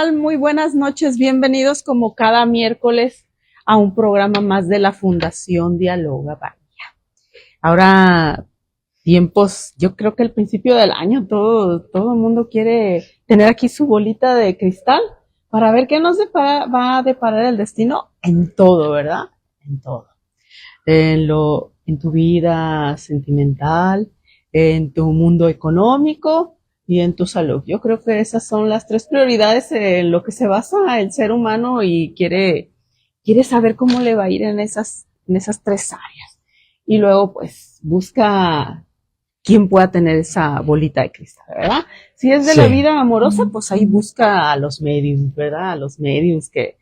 tal? Muy buenas noches, bienvenidos como cada miércoles a un programa más de la Fundación Dialoga Bahía. Ahora, tiempos, yo creo que al principio del año todo el mundo quiere tener aquí su bolita de cristal para ver qué nos va a deparar el destino en todo, ¿verdad? En todo. En tu vida sentimental, en tu mundo económico y en tu salud. Yo creo que esas son las tres prioridades en lo que se basa el ser humano y quiere saber cómo le va a ir en esas tres áreas. Y luego, pues, busca quién pueda tener esa bolita de cristal, ¿verdad? Si es de la vida amorosa, pues ahí busca a los mediums, ¿verdad? A los mediums que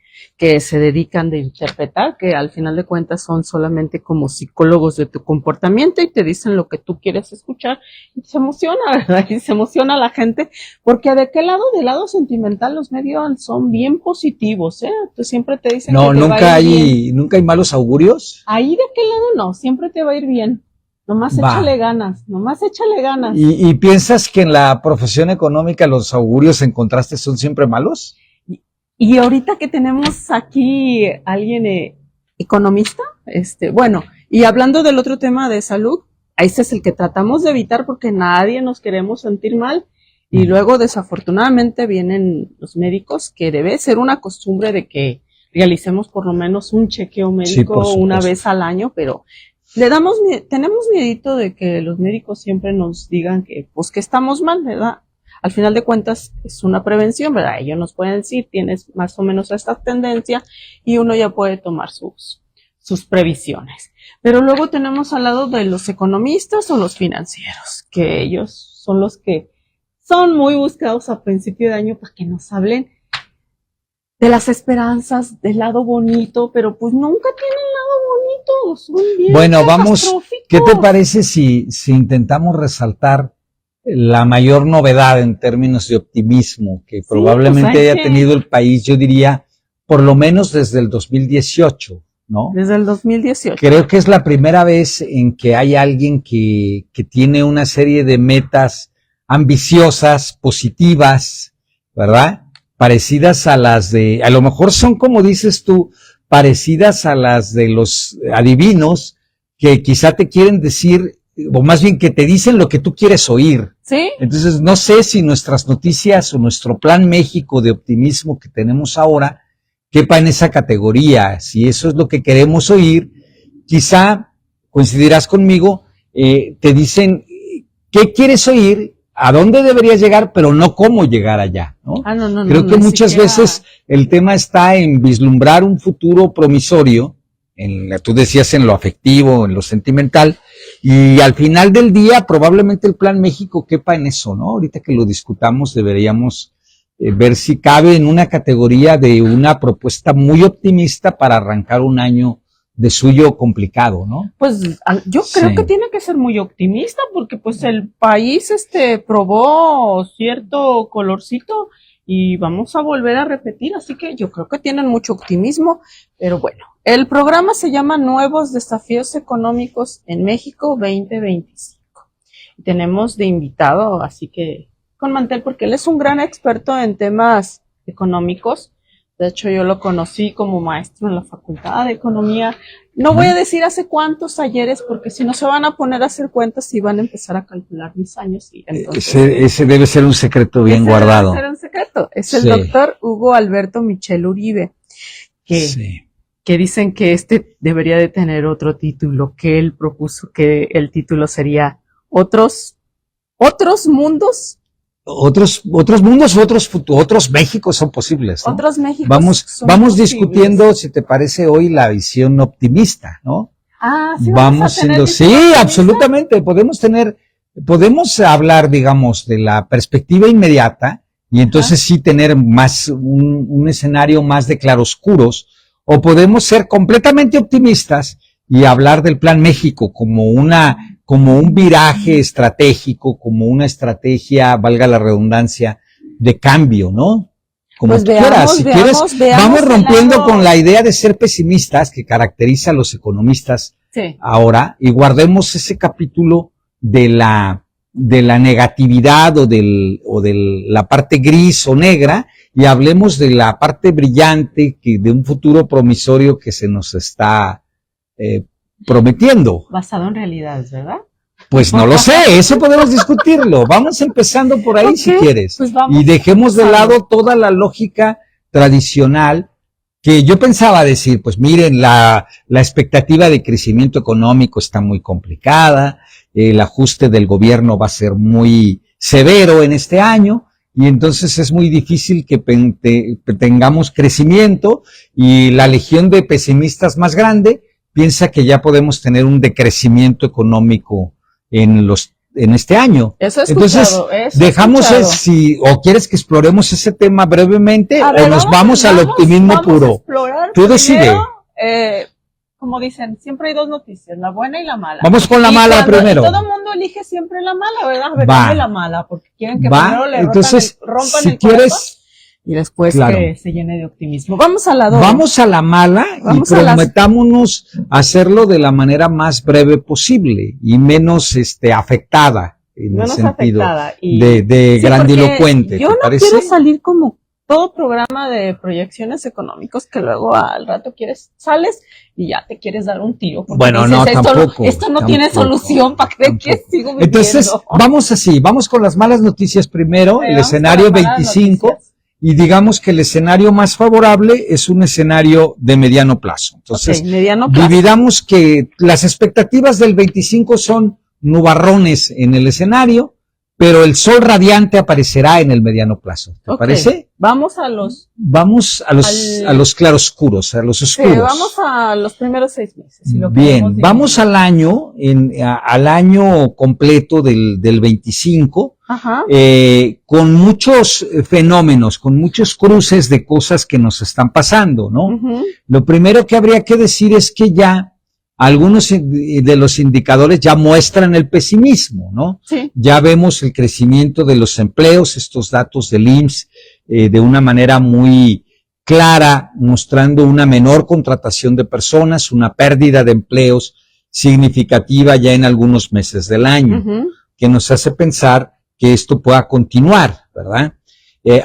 se dedican de interpretar, que al final de cuentas son solamente como psicólogos de tu comportamiento y te dicen lo que tú quieres escuchar y se emociona, ¿verdad? Y se emociona la gente, porque de qué lado, del lado sentimental, los medios son bien positivos, ¿eh? Tú siempre te dicen que te va a ir bien. Nunca hay malos augurios. Ahí de qué lado no, siempre te va a ir bien. Nomás échale ganas. ¿Y piensas que en la profesión económica los augurios en contraste son siempre malos? Y ahorita que tenemos aquí alguien economista, bueno, y hablando del otro tema de salud, ese es el que tratamos de evitar porque nadie nos queremos sentir mal. Y luego, desafortunadamente, vienen los médicos, que debe ser una costumbre de que realicemos por lo menos un chequeo médico una vez al año, pero tenemos miedito de que los médicos siempre nos digan que, pues, que estamos mal, ¿verdad? Al final de cuentas es una prevención, ¿verdad? Ellos nos pueden decir, tienes más o menos esta tendencia y uno ya puede tomar sus previsiones. Pero luego tenemos al lado de los economistas o los financieros, que ellos son los que son muy buscados a principio de año para que nos hablen de las esperanzas, del lado bonito, pero pues nunca tienen lado bonito, son bien Bueno, vamos, ¿qué te parece si intentamos resaltar la mayor novedad en términos de optimismo que probablemente haya tenido el país, yo diría, por lo menos desde el 2018, ¿no? Desde el 2018. Creo que es la primera vez en que hay alguien que tiene una serie de metas ambiciosas, positivas, ¿verdad? Parecidas a las a lo mejor son, como dices tú, parecidas a las de los adivinos que quizá te quieren decir, o más bien que te dicen lo que tú quieres oír. ¿Sí? Entonces, no sé si nuestras noticias o nuestro plan México de optimismo que tenemos ahora quepa en esa categoría. Si eso es lo que queremos oír, quizá coincidirás conmigo, te dicen qué quieres oír, a dónde deberías llegar, pero no cómo llegar allá, ¿no? Creo que muchas veces el tema está en vislumbrar un futuro promisorio, tú decías en lo afectivo, en lo sentimental, y al final del día probablemente el Plan México quepa en eso, ¿no? Ahorita que lo discutamos deberíamos ver si cabe en una categoría de una propuesta muy optimista para arrancar un año de suyo complicado, ¿no? Pues yo creo que tiene que ser muy optimista porque pues el país probó cierto colorcito y vamos a volver a repetir, así que yo creo que tienen mucho optimismo, pero bueno, el programa se llama Nuevos Desafíos Económicos en México 2025. Y tenemos de invitado, así que con Mantel, porque él es un gran experto en temas económicos. De hecho, yo lo conocí como maestro en la Facultad de Economía. No voy a decir hace cuántos ayeres, porque si no se van a poner a hacer cuentas y van a empezar a calcular mis años. Y entonces, ese debe ser un secreto bien guardado. Debe ser un secreto. Es el doctor Hugo Alberto Michel Uribe, que dicen que debería de tener otro título, que él propuso que el título sería Otros Mundos. Otros mundos, otros Méxicos son posibles, ¿no? Otros Méxicos vamos discutiendo, si te parece, hoy la visión optimista, ¿no? Sí, vamos siendo, sí, absolutamente. Podemos hablar, digamos, de la perspectiva inmediata y entonces sí tener más un escenario más de claroscuros, o podemos ser completamente optimistas y hablar del Plan México como un viraje estratégico, como una estrategia, valga la redundancia, de cambio, ¿no? Como pues tú quieras. Si quieres, vamos rompiendo con la idea de ser pesimistas que caracteriza a los economistas ahora y guardemos ese capítulo de la negatividad o de la parte gris o negra y hablemos de la parte brillante de un futuro promisorio que se nos está prometiendo. Basado en realidades, ¿verdad? Pues no lo sé, eso podemos discutirlo. Vamos empezando por ahí, okay, si quieres. Pues vamos, y dejemos de lado toda la lógica tradicional que yo pensaba decir, pues miren, la expectativa de crecimiento económico está muy complicada, el ajuste del gobierno va a ser muy severo en este año, y entonces es muy difícil que tengamos crecimiento, y la legión de pesimistas más grande piensa que ya podemos tener un decrecimiento económico en este año. Eso es entonces, dejamos o quieres que exploremos ese tema brevemente, o nos vamos al optimismo puro. Tú decides. Como dicen, siempre hay dos noticias, la buena y la mala. Vamos con la mala primero. Todo el mundo elige siempre la mala, ¿verdad? Y la mala, porque quieren que primero le rompan si el quieres, corazón y después que se llene de optimismo. Vamos a la Vamos a la mala y prometámonos hacerlo de la manera más breve posible y menos afectada en el sentido de grandilocuente. Yo no quiero salir como todo programa de proyecciones económicos que luego al rato sales y ya te quieres dar un tiro. Bueno, dices, esto no tiene solución, ¿para qué sigo viviendo? Entonces, vamos con las malas noticias primero, el escenario 25. Y digamos que el escenario más favorable es un escenario de mediano plazo. Entonces, dividamos que las expectativas del 25 son nubarrones en el escenario, pero el sol radiante aparecerá en el mediano plazo. ¿Te parece? Vamos a los claroscuros, a los oscuros. Sí, vamos a los primeros 6 meses. Si lo bien, vamos al año, al año completo del 25. Ajá. Con muchos fenómenos, con muchos cruces de cosas que nos están pasando, ¿no? Uh-huh. Lo primero que habría que decir es que ya algunos de los indicadores ya muestran el pesimismo, ¿no? Sí. Ya vemos el crecimiento de los empleos, estos datos del IMSS, de una manera muy clara, mostrando una menor contratación de personas, una pérdida de empleos significativa ya en algunos meses del año, uh-huh, que nos hace pensar que esto pueda continuar, ¿verdad?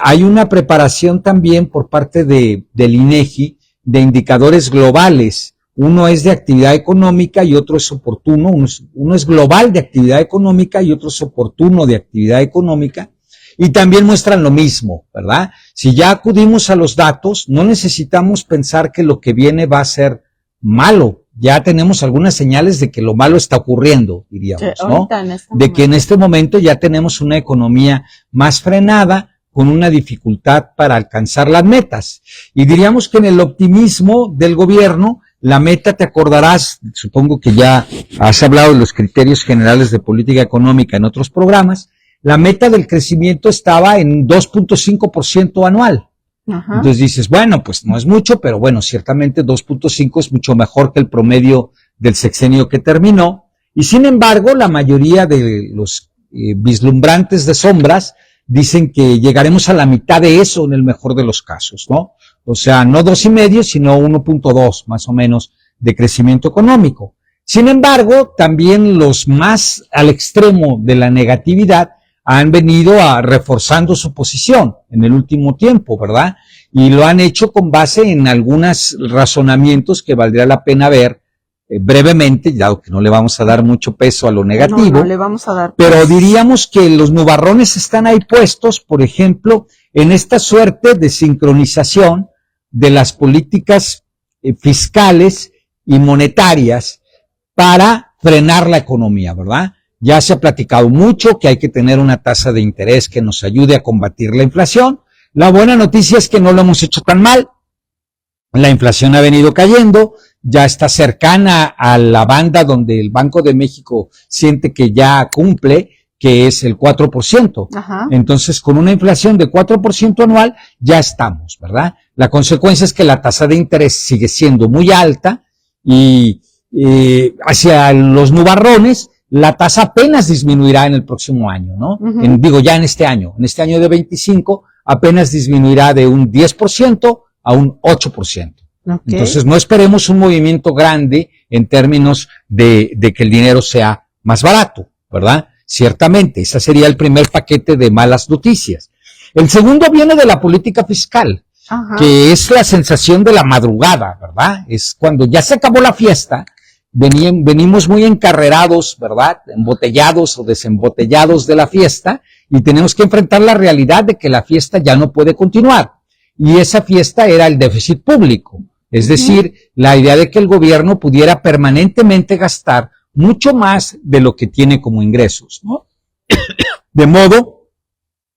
Hay una preparación también por parte del INEGI de indicadores globales. Uno es de actividad económica y otro es oportuno. Uno es global de actividad económica y otro es oportuno de actividad económica. Y también muestran lo mismo, ¿verdad? Si ya acudimos a los datos, no necesitamos pensar que lo que viene va a ser malo. Ya tenemos algunas señales de que lo malo está ocurriendo, diríamos, ¿no? De que en este momento ya tenemos una economía más frenada, con una dificultad para alcanzar las metas. Y diríamos que en el optimismo del gobierno, la meta, te acordarás, supongo que ya has hablado de los criterios generales de política económica en otros programas, la meta del crecimiento estaba en 2.5% anual. Ajá. Entonces dices, bueno, pues no es mucho, pero bueno, ciertamente 2.5 es mucho mejor que el promedio del sexenio que terminó. Y sin embargo, la mayoría de los vislumbrantes de sombras dicen que llegaremos a la mitad de eso en el mejor de los casos, ¿no? O sea, no 2.5, sino 1.2 más o menos de crecimiento económico. Sin embargo, también los más al extremo de la negatividad han venido reforzando su posición en el último tiempo, ¿verdad? Y lo han hecho con base en algunos razonamientos que valdría la pena ver brevemente, dado que no le vamos a dar mucho peso a lo negativo. No le vamos a dar peso. Pero diríamos que los nubarrones están ahí puestos, por ejemplo, en esta suerte de sincronización de las políticas fiscales y monetarias para frenar la economía, ¿verdad? Ya se ha platicado mucho que hay que tener una tasa de interés que nos ayude a combatir la inflación. La buena noticia es que no lo hemos hecho tan mal. La inflación ha venido cayendo, ya está cercana a la banda donde el Banco de México siente que ya cumple, que es el 4%. Ajá. Entonces, con una inflación de 4% anual, ya estamos, ¿verdad? La consecuencia es que la tasa de interés sigue siendo muy alta y hacia los nubarrones, la tasa apenas disminuirá en el próximo año, ¿no? Uh-huh. Ya en este año de 25, apenas disminuirá de un 10% a un 8%. Okay. Entonces, no esperemos un movimiento grande en términos de que el dinero sea más barato, ¿verdad? Ciertamente, ese sería el primer paquete de malas noticias. El segundo viene de la política fiscal, que es la sensación de la madrugada, ¿verdad? Es cuando ya se acabó la fiesta, venimos muy encarrerados, ¿verdad? Embotellados o desembotellados de la fiesta, y tenemos que enfrentar la realidad de que la fiesta ya no puede continuar. Y esa fiesta era el déficit público, es decir, la idea de que el gobierno pudiera permanentemente gastar mucho más de lo que tiene como ingresos, ¿no? De modo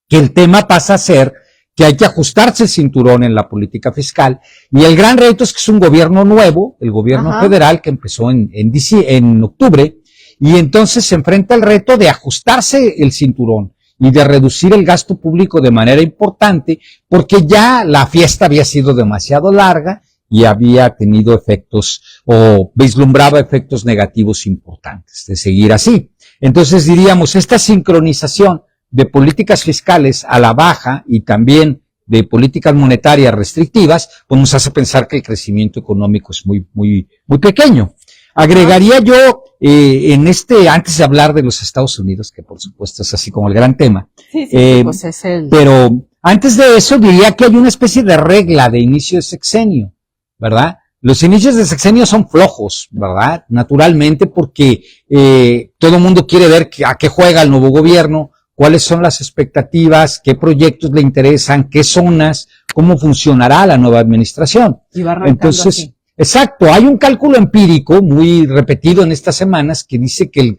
que el tema pasa a ser que hay que ajustarse el cinturón en la política fiscal, y el gran reto es que es un gobierno nuevo, el gobierno federal, que empezó en octubre, y entonces se enfrenta al reto de ajustarse el cinturón y de reducir el gasto público de manera importante, porque ya la fiesta había sido demasiado larga y había tenido efectos o vislumbraba efectos negativos importantes de seguir así. Entonces diríamos, esta sincronización de políticas fiscales a la baja y también de políticas monetarias restrictivas, pues nos hace pensar que el crecimiento económico es muy pequeño. Agregaría yo, antes de hablar de los Estados Unidos, que por supuesto es así como el gran tema, pues es pero antes de eso diría que hay una especie de regla de inicio de sexenio, ¿verdad? Los inicios de sexenio son flojos, ¿verdad? Naturalmente, porque todo el mundo quiere ver a qué juega el nuevo gobierno, cuáles son las expectativas, qué proyectos le interesan, qué zonas, cómo funcionará la nueva administración. Y va arrancando. Entonces, así. Exacto, hay un cálculo empírico muy repetido en estas semanas que dice que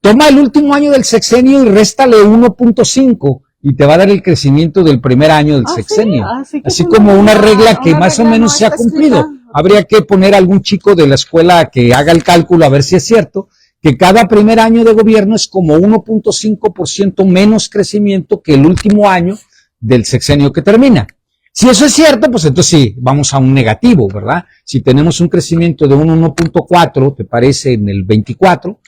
toma el último año del sexenio y réstale 1.5 y te va a dar el crecimiento del primer año del sexenio. Sí, así como una regla que más o menos se ha cumplido. Habría que poner a algún chico de la escuela que haga el cálculo a ver si es cierto, que cada primer año de gobierno es como 1.5% menos crecimiento que el último año del sexenio que termina. Si eso es cierto, pues entonces sí, vamos a un negativo, ¿verdad? Si tenemos un crecimiento de un 1.4, ¿te parece? En el 24,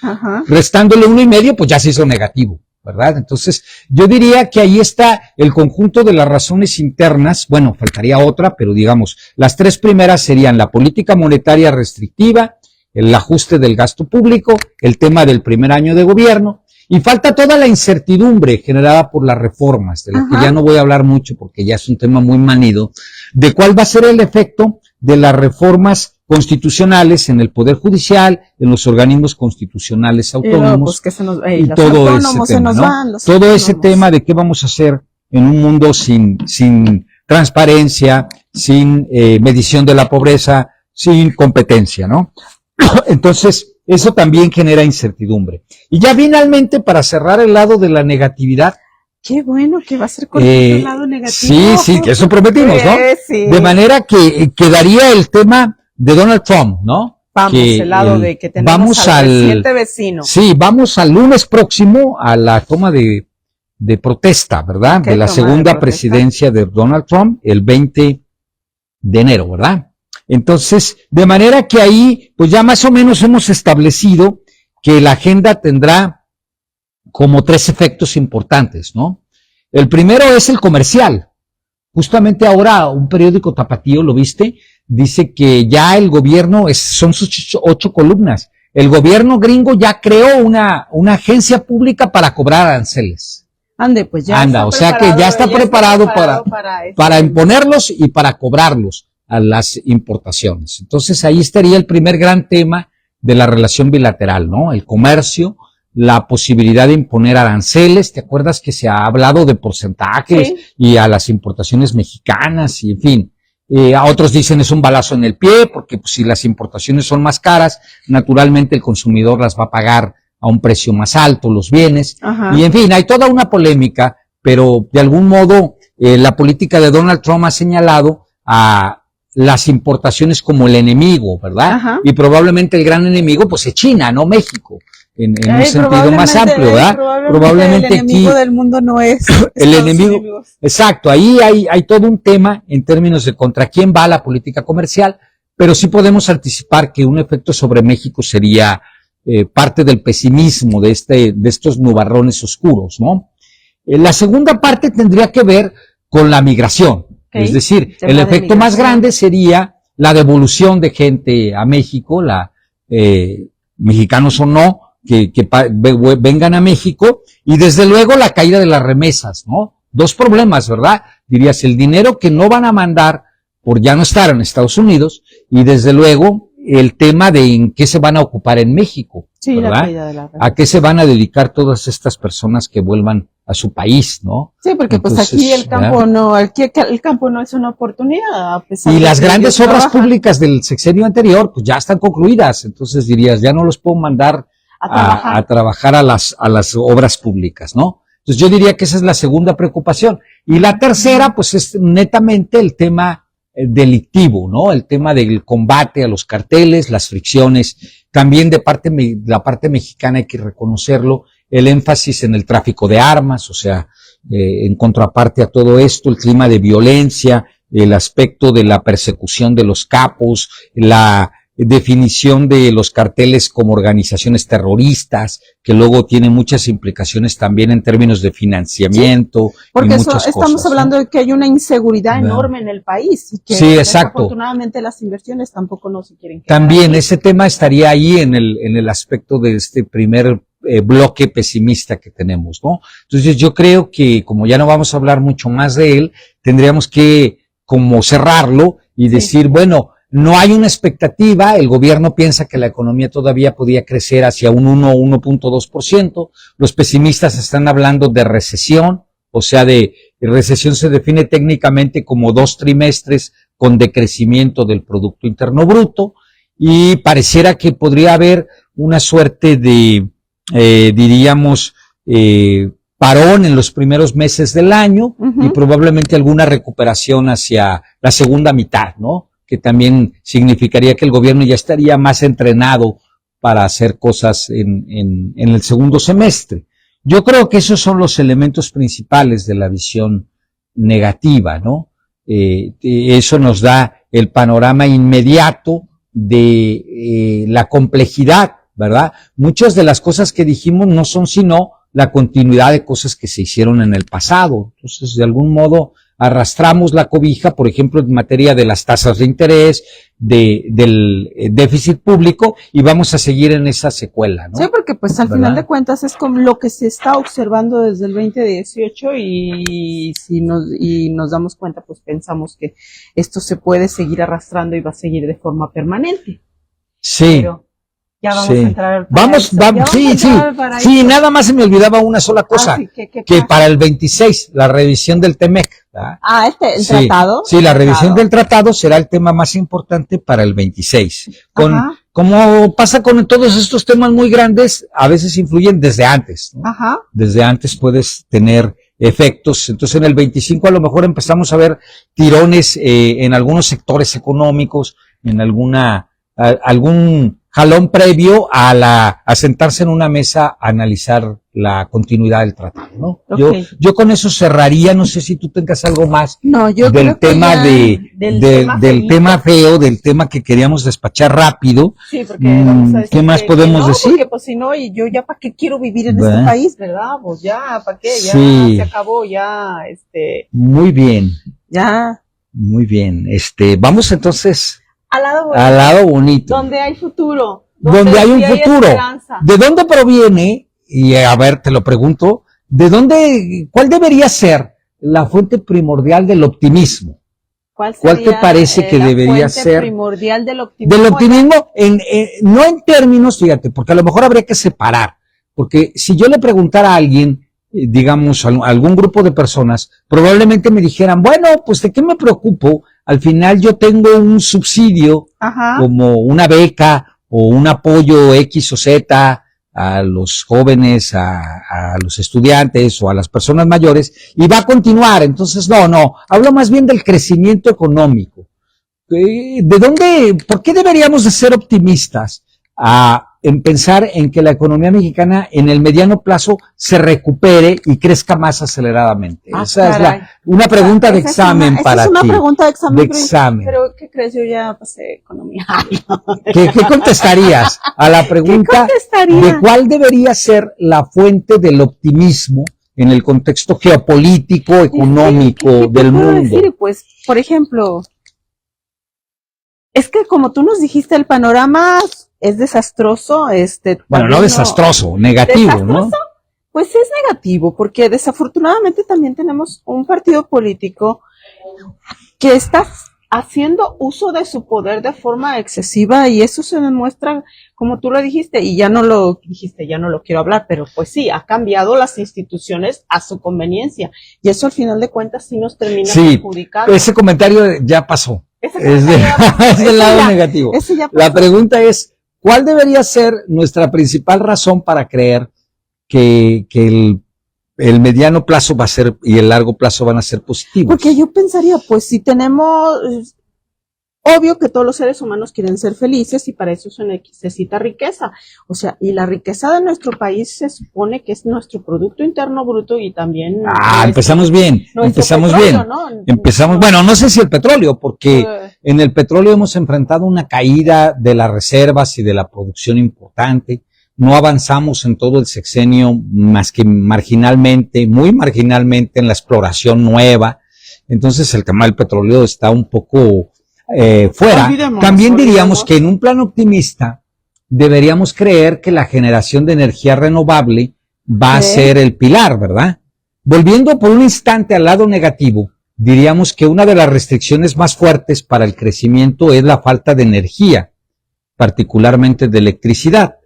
restándole 1.5, pues ya se hizo negativo, ¿verdad? Entonces, yo diría que ahí está el conjunto de las razones internas, bueno, faltaría otra, pero digamos, las tres primeras serían la política monetaria restrictiva, el ajuste del gasto público, el tema del primer año de gobierno, y falta toda la incertidumbre generada por las reformas, de la que ya no voy a hablar mucho porque ya es un tema muy manido, de cuál va a ser el efecto de las reformas constitucionales en el Poder Judicial, en los organismos constitucionales autónomos, y todo ese tema, ¿no? Todo ese tema de qué vamos a hacer en un mundo sin transparencia, sin medición de la pobreza, sin competencia, ¿no? Entonces, eso también genera incertidumbre. Y ya finalmente, para cerrar el lado de la negatividad. Qué bueno que va a ser con el lado negativo. Sí, que eso prometimos, ¿no? Sí. De manera que quedaría el tema de Donald Trump, ¿no? Vamos, el lado de que tenemos al presidente vecino. Sí, vamos al lunes próximo a la toma de protesta, ¿verdad? De la segunda presidencia de Donald Trump, el 20 de enero, ¿verdad? Entonces, de manera que ahí, pues ya más o menos hemos establecido que la agenda tendrá como tres efectos importantes, ¿no? El primero es el comercial. Justamente ahora un periódico tapatío, ¿lo viste? Dice que ya el gobierno, son sus 8 columnas, el gobierno gringo ya creó una agencia pública para cobrar aranceles. Ande, pues ya. Anda, o sea que ya está preparado para imponerlos y para cobrarlos a las importaciones. Entonces ahí estaría el primer gran tema de la relación bilateral, ¿no? El comercio, la posibilidad de imponer aranceles. ¿Te acuerdas que se ha hablado de porcentajes? Sí. Y a las importaciones mexicanas y en fin? A otros dicen es un balazo en el pie porque pues, si las importaciones son más caras, naturalmente el consumidor las va a pagar a un precio más alto, los bienes. Y en fin, hay toda una polémica, pero de algún modo la política de Donald Trump ha señalado a las importaciones como el enemigo, ¿verdad? Y probablemente el gran enemigo pues es China, no México, en un sentido más amplio, ¿verdad? Probablemente el enemigo aquí, del mundo no es el enemigo. Exacto, ahí hay todo un tema en términos de contra quién va la política comercial, pero sí podemos anticipar que un efecto sobre México sería parte del pesimismo de estos nubarrones oscuros, ¿no? La segunda parte tendría que ver con la migración. Es decir, el efecto más grande sería la devolución de gente a México, mexicanos o no, que vengan a México, y desde luego la caída de las remesas, ¿no? dos problemas, ¿verdad? Dirías, el dinero que no van a mandar por ya no estar en Estados Unidos, y desde luego el tema de en qué se van a ocupar en México, Sí, la ¿verdad? caída de la red. ¿A qué se van a dedicar todas estas personas que vuelvan a su país, no? Sí, porque pues Entonces, aquí el campo no, aquí el campo no es una oportunidad, a pesar y de las que grandes ellos obras trabajan públicas del sexenio anterior, pues ya están concluidas. Entonces dirías, ya no los puedo mandar a trabajar a las obras públicas, ¿no? Entonces yo diría que esa es la segunda preocupación. Y la tercera, pues es netamente el tema delictivo, ¿no? El tema del combate a los carteles, las fricciones. También de la parte mexicana hay que reconocerlo, el énfasis en el tráfico de armas, o sea, en contraparte a todo esto, el clima de violencia, el aspecto de la persecución de los capos, la definición de los carteles como organizaciones terroristas, que luego tiene muchas implicaciones también en términos de financiamiento. Sí, porque y eso, muchas estamos cosas, hablando de que hay una inseguridad ¿no? enorme en el país y que sí, exacto. desafortunadamente las inversiones tampoco no se quieren quedar También aquí. ese tema estaría ahí en el aspecto de este primer bloque pesimista que tenemos, ¿no? Entonces yo creo que como ya no vamos a hablar mucho más de él, tendríamos que como cerrarlo y decir, bueno, no hay una expectativa, el gobierno piensa que la economía todavía podía crecer hacia un 1.2%, los pesimistas están hablando de recesión, o sea, de recesión se define técnicamente como 2 trimestres con decrecimiento del Producto Interno Bruto, y pareciera que podría haber una suerte de, diríamos, parón en los primeros meses del año y probablemente alguna recuperación hacia la segunda mitad, ¿no? Que también significaría que el gobierno ya estaría más entrenado para hacer cosas en el segundo semestre. Yo creo que esos son los elementos principales de la visión negativa, ¿no? Eso nos da el panorama inmediato de la complejidad, ¿verdad? Muchas de las cosas que dijimos no son sino la continuidad de cosas que se hicieron en el pasado. Entonces, de algún modo, arrastramos la cobija, por ejemplo, en materia de las tasas de interés, del déficit público, y vamos a seguir en esa secuela, ¿no? Sí, porque pues al final de cuentas es como lo que se está observando desde el 2018 y si nos damos cuenta, pues pensamos que esto se puede seguir arrastrando y va a seguir de forma permanente. Sí. Pero ya vamos a entrar sí, nada más se me olvidaba una sola cosa, que para el 26, la revisión del TEMEC, ¿verdad? El tratado. Sí, la revisión del tratado será el tema más importante para el 26. Como pasa con todos estos temas muy grandes, a veces influyen desde antes, ¿no? Desde antes puedes tener efectos. Entonces en el 25 a lo mejor empezamos a ver tirones en algunos sectores económicos, en algún jalón previo a sentarse en una mesa a analizar la continuidad del tratado, ¿no? Yo con eso cerraría, no sé si tú tengas algo más del tema del tema feo, del tema que queríamos despachar rápido. Sí, porque vamos a decir ¿qué más podemos decir? Porque pues si no, y yo ya para qué quiero vivir en este país, ¿verdad? Pues ya, ¿para qué? Ya se acabó, ya, Muy bien. Ya. Muy bien, vamos entonces al lado bonito. Donde hay futuro. Donde hay un futuro. Esperanza. ¿De dónde proviene? Y a ver, te lo pregunto, ¿cuál debería ser la fuente primordial del optimismo? ¿Cuál te parece que debería ser? La fuente primordial del optimismo. Del optimismo, no en términos, fíjate, porque a lo mejor habría que separar. Porque si yo le preguntara a alguien, digamos, a algún grupo de personas, probablemente me dijeran, bueno, pues ¿de qué me preocupo? Al final yo tengo un subsidio, como una beca o un apoyo X o Z a los jóvenes, a los estudiantes o a las personas mayores, y va a continuar. Entonces, no, hablo más bien del crecimiento económico. ¿Por qué deberíamos de ser optimistas en pensar en que la economía mexicana en el mediano plazo se recupere y crezca más aceleradamente? Esa es una pregunta de examen para ti. Es una pregunta de examen. De examen. Pero ¿qué crees? Yo ya pasé economía. ¿Qué contestarías a la pregunta de cuál debería ser la fuente del optimismo en el contexto geopolítico, económico del mundo? Decir? Pues, por ejemplo, es que como tú nos dijiste, el panorama es desastroso, bueno, no desastroso, negativo, ¿no? Pues es negativo, porque desafortunadamente también tenemos un partido político que está haciendo uso de su poder de forma excesiva y eso se demuestra, como tú lo dijiste, y ya no lo dijiste, ya no lo quiero hablar, pero pues sí, ha cambiado las instituciones a su conveniencia y eso al final de cuentas sí nos termina perjudicando. Ese comentario ya pasó. Es del lado negativo. La pregunta es, ¿cuál debería ser nuestra principal razón para creer que el mediano plazo va a ser y el largo plazo van a ser positivos? Porque yo pensaría, pues si tenemos, obvio que todos los seres humanos quieren ser felices y para eso se necesita riqueza. O sea, y la riqueza de nuestro país se supone que es nuestro Producto Interno Bruto y también... empezamos bien, empezamos bien. ¿No? Empezamos, bueno, no sé si el petróleo, porque en el petróleo hemos enfrentado una caída de las reservas y de la producción importante. No avanzamos en todo el sexenio más que marginalmente, muy marginalmente en la exploración nueva. Entonces el tema del petróleo está un poco fuera. También diríamos que en un plan optimista deberíamos creer que la generación de energía renovable va a ser el pilar, ¿verdad? Volviendo por un instante al lado negativo, diríamos que una de las restricciones más fuertes para el crecimiento es la falta de energía, particularmente de electricidad.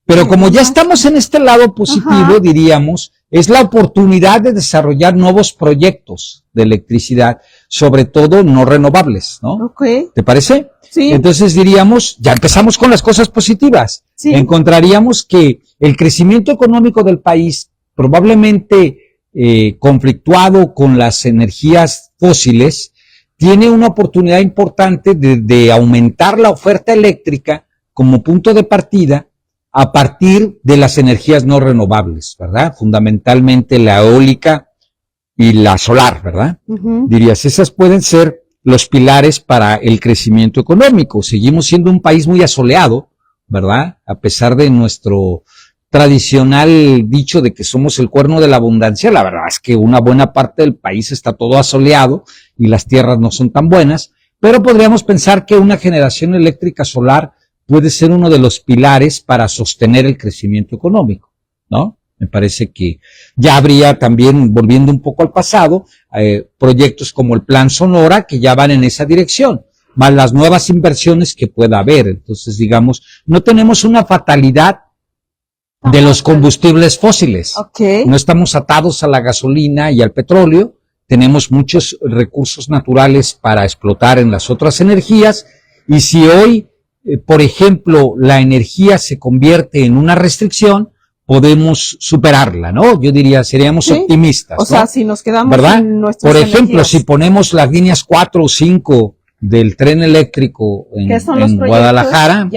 Pero como ya estamos en este lado positivo, diríamos, es la oportunidad de desarrollar nuevos proyectos de electricidad, sobre todo no renovables, ¿no? ¿Te parece? Sí. Entonces diríamos, ya empezamos con las cosas positivas. Sí. Encontraríamos que el crecimiento económico del país, probablemente conflictuado con las energías fósiles, tiene una oportunidad importante de aumentar la oferta eléctrica como punto de partida a partir de las energías no renovables, ¿verdad? Fundamentalmente la eólica y la solar, ¿verdad? Dirías, esas pueden ser los pilares para el crecimiento económico. Seguimos siendo un país muy asoleado, ¿verdad? A pesar de nuestro tradicional dicho de que somos el cuerno de la abundancia, la verdad es que una buena parte del país está todo asoleado y las tierras no son tan buenas, pero podríamos pensar que una generación eléctrica solar puede ser uno de los pilares para sostener el crecimiento económico, ¿no? Me parece que ya habría también, volviendo un poco al pasado, proyectos como el Plan Sonora que ya van en esa dirección, más las nuevas inversiones que pueda haber. Entonces, digamos, no tenemos una fatalidad de los combustibles fósiles. No estamos atados a la gasolina y al petróleo, tenemos muchos recursos naturales para explotar en las otras energías, y si hoy por ejemplo, la energía se convierte en una restricción, podemos superarla, ¿no? Yo diría, seríamos optimistas, ¿no? O sea, si nos quedamos en nuestras Por ejemplo, energías. Si ponemos las líneas 4 o 5 del tren eléctrico en Guadalajara,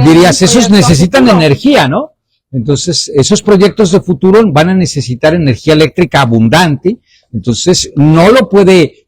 dirías, esos necesitan energía, ¿no? Entonces, esos proyectos de futuro van a necesitar energía eléctrica abundante, entonces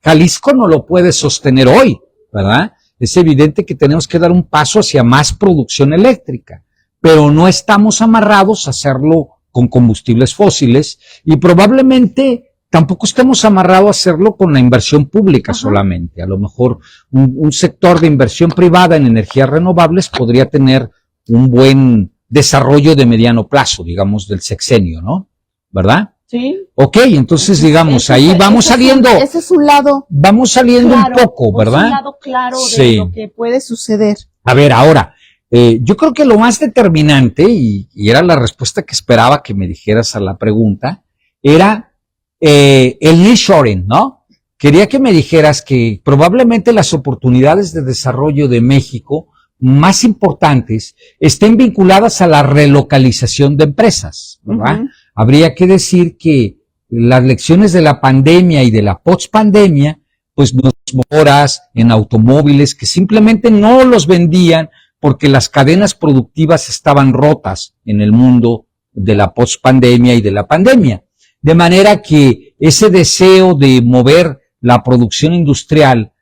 Jalisco no lo puede sostener hoy, ¿verdad? Es evidente que tenemos que dar un paso hacia más producción eléctrica, pero no estamos amarrados a hacerlo con combustibles fósiles y probablemente tampoco estemos amarrados a hacerlo con la inversión pública solamente. A lo mejor un sector de inversión privada en energías renovables podría tener un buen desarrollo de mediano plazo, digamos, del sexenio, ¿no? ¿Verdad? Sí. Ok, entonces digamos, ahí vamos saliendo. Ese es un lado. Vamos saliendo claro, un poco, ¿verdad? Es un lado claro de lo que puede suceder. A ver, ahora, yo creo que lo más determinante, y era la respuesta que esperaba que me dijeras a la pregunta, era el nearshoring, ¿no? Quería que me dijeras que probablemente las oportunidades de desarrollo de México más importantes estén vinculadas a la relocalización de empresas, ¿verdad? Habría que decir que las lecciones de la pandemia y de la post-pandemia, pues nos mejoras en automóviles que simplemente no los vendían porque las cadenas productivas estaban rotas en el mundo de la post-pandemia y de la pandemia. De manera que ese deseo de mover la producción industrial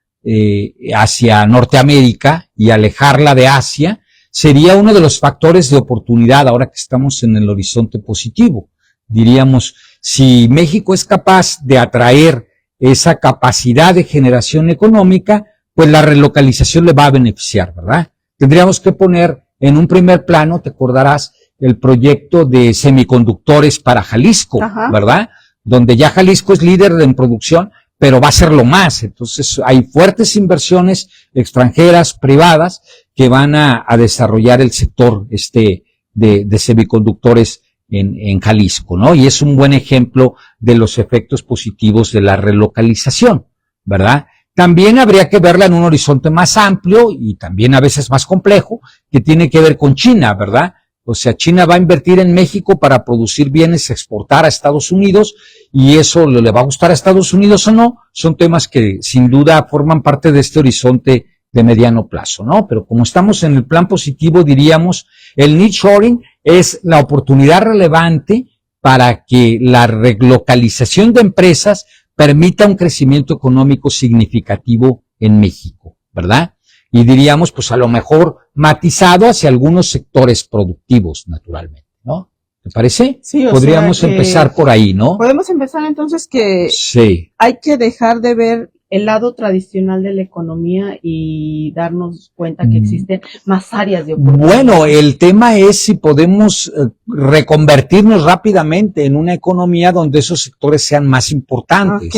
hacia Norteamérica y alejarla de Asia sería uno de los factores de oportunidad ahora que estamos en el horizonte positivo. Diríamos, si México es capaz de atraer esa capacidad de generación económica, pues la relocalización le va a beneficiar, ¿verdad? Tendríamos que poner en un primer plano, te acordarás, el proyecto de semiconductores para Jalisco, ¿verdad? Donde ya Jalisco es líder en producción, pero va a ser lo más. Entonces hay fuertes inversiones extranjeras, privadas, que van a desarrollar el sector de semiconductores en Jalisco, ¿no? Y es un buen ejemplo de los efectos positivos de la relocalización, ¿verdad? También habría que verla en un horizonte más amplio y también a veces más complejo, que tiene que ver con China, ¿verdad? O sea, China va a invertir en México para producir bienes, exportar a Estados Unidos, y eso le va a gustar a Estados Unidos o no, son temas que sin duda forman parte de este horizonte de mediano plazo, ¿no? Pero como estamos en el plan positivo, diríamos, el nearshoring es la oportunidad relevante para que la relocalización de empresas permita un crecimiento económico significativo en México, ¿verdad? Y diríamos, pues a lo mejor matizado hacia algunos sectores productivos, naturalmente, ¿no? ¿Te parece? Sí, podríamos empezar por ahí, ¿no? Podemos empezar entonces que sí. Hay que dejar de ver el lado tradicional de la economía y darnos cuenta que existen más áreas de oportunidad. Bueno, el tema es si podemos reconvertirnos rápidamente en una economía donde esos sectores sean más importantes.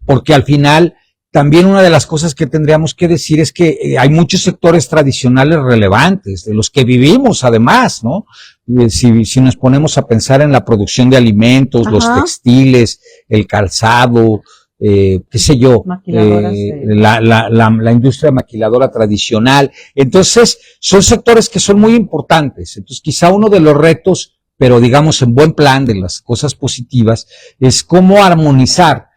Porque al final, también una de las cosas que tendríamos que decir es que hay muchos sectores tradicionales relevantes, de los que vivimos además, ¿no? Si nos ponemos a pensar en la producción de alimentos, los textiles, el calzado, qué sé yo, la industria maquiladora tradicional. Entonces, son sectores que son muy importantes. Entonces, quizá uno de los retos, pero digamos en buen plan, de las cosas positivas, es cómo armonizar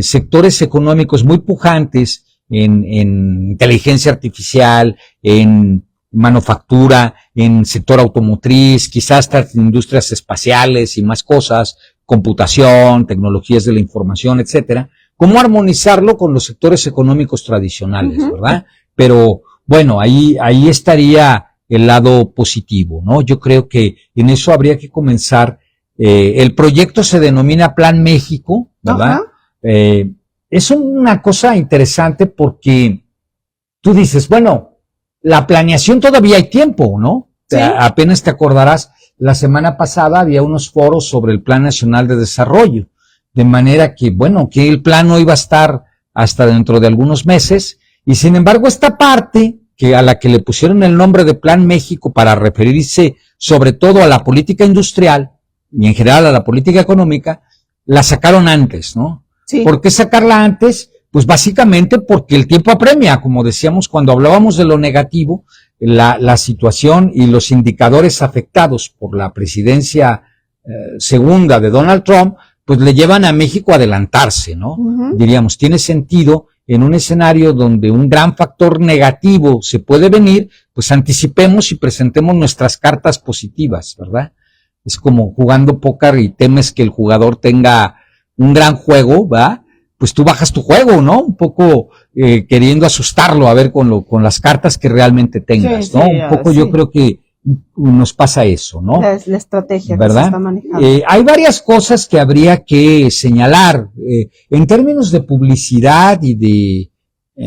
sectores económicos muy pujantes en inteligencia artificial, en manufactura, en sector automotriz, quizás hasta industrias espaciales y más cosas, computación, tecnologías de la información, etcétera. ¿Cómo armonizarlo con los sectores económicos tradicionales, verdad? Pero, bueno, ahí estaría el lado positivo, ¿no? Yo creo que en eso habría que comenzar. El proyecto se denomina Plan México, ¿verdad? Es una cosa interesante porque tú dices, bueno, la planeación todavía hay tiempo, ¿no? ¿Sí? Apenas te acordarás, la semana pasada había unos foros sobre el Plan Nacional de Desarrollo. De manera que, bueno, que el plan no iba a estar hasta dentro de algunos meses, y sin embargo esta parte, que a la que le pusieron el nombre de Plan México para referirse sobre todo a la política industrial, y en general a la política económica, la sacaron antes, ¿no? Sí. ¿Por qué sacarla antes? Pues básicamente porque el tiempo apremia, como decíamos cuando hablábamos de lo negativo, la situación y los indicadores afectados por la presidencia segunda de Donald Trump, pues le llevan a México a adelantarse, ¿no? Diríamos, tiene sentido en un escenario donde un gran factor negativo se puede venir, pues anticipemos y presentemos nuestras cartas positivas, ¿verdad? Es como jugando póker y temes que el jugador tenga un gran juego, ¿verdad? Pues tú bajas tu juego, ¿no? Un poco queriendo asustarlo a ver con las cartas que realmente tengas, ¿no? Un poco yo creo que nos pasa eso, ¿no? La estrategia, ¿verdad? Que se está manejando. Hay varias cosas que habría que señalar. En términos de publicidad y de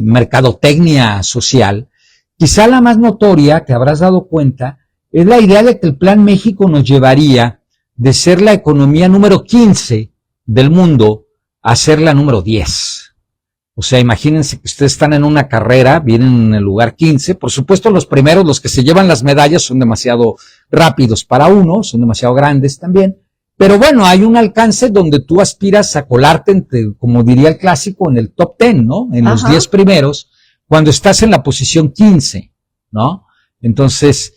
mercadotecnia social, quizá la más notoria, te habrás dado cuenta, es la idea de que el Plan México nos llevaría de ser la economía número 15 del mundo a ser la número 10. O sea, imagínense que ustedes están en una carrera, vienen en el lugar 15, por supuesto los primeros, los que se llevan las medallas, son demasiado rápidos para uno, son demasiado grandes también, pero bueno, hay un alcance donde tú aspiras a colarte, entre, como diría el clásico, en el top 10, ¿no? En los 10 primeros, cuando estás en la posición 15, ¿no? Entonces,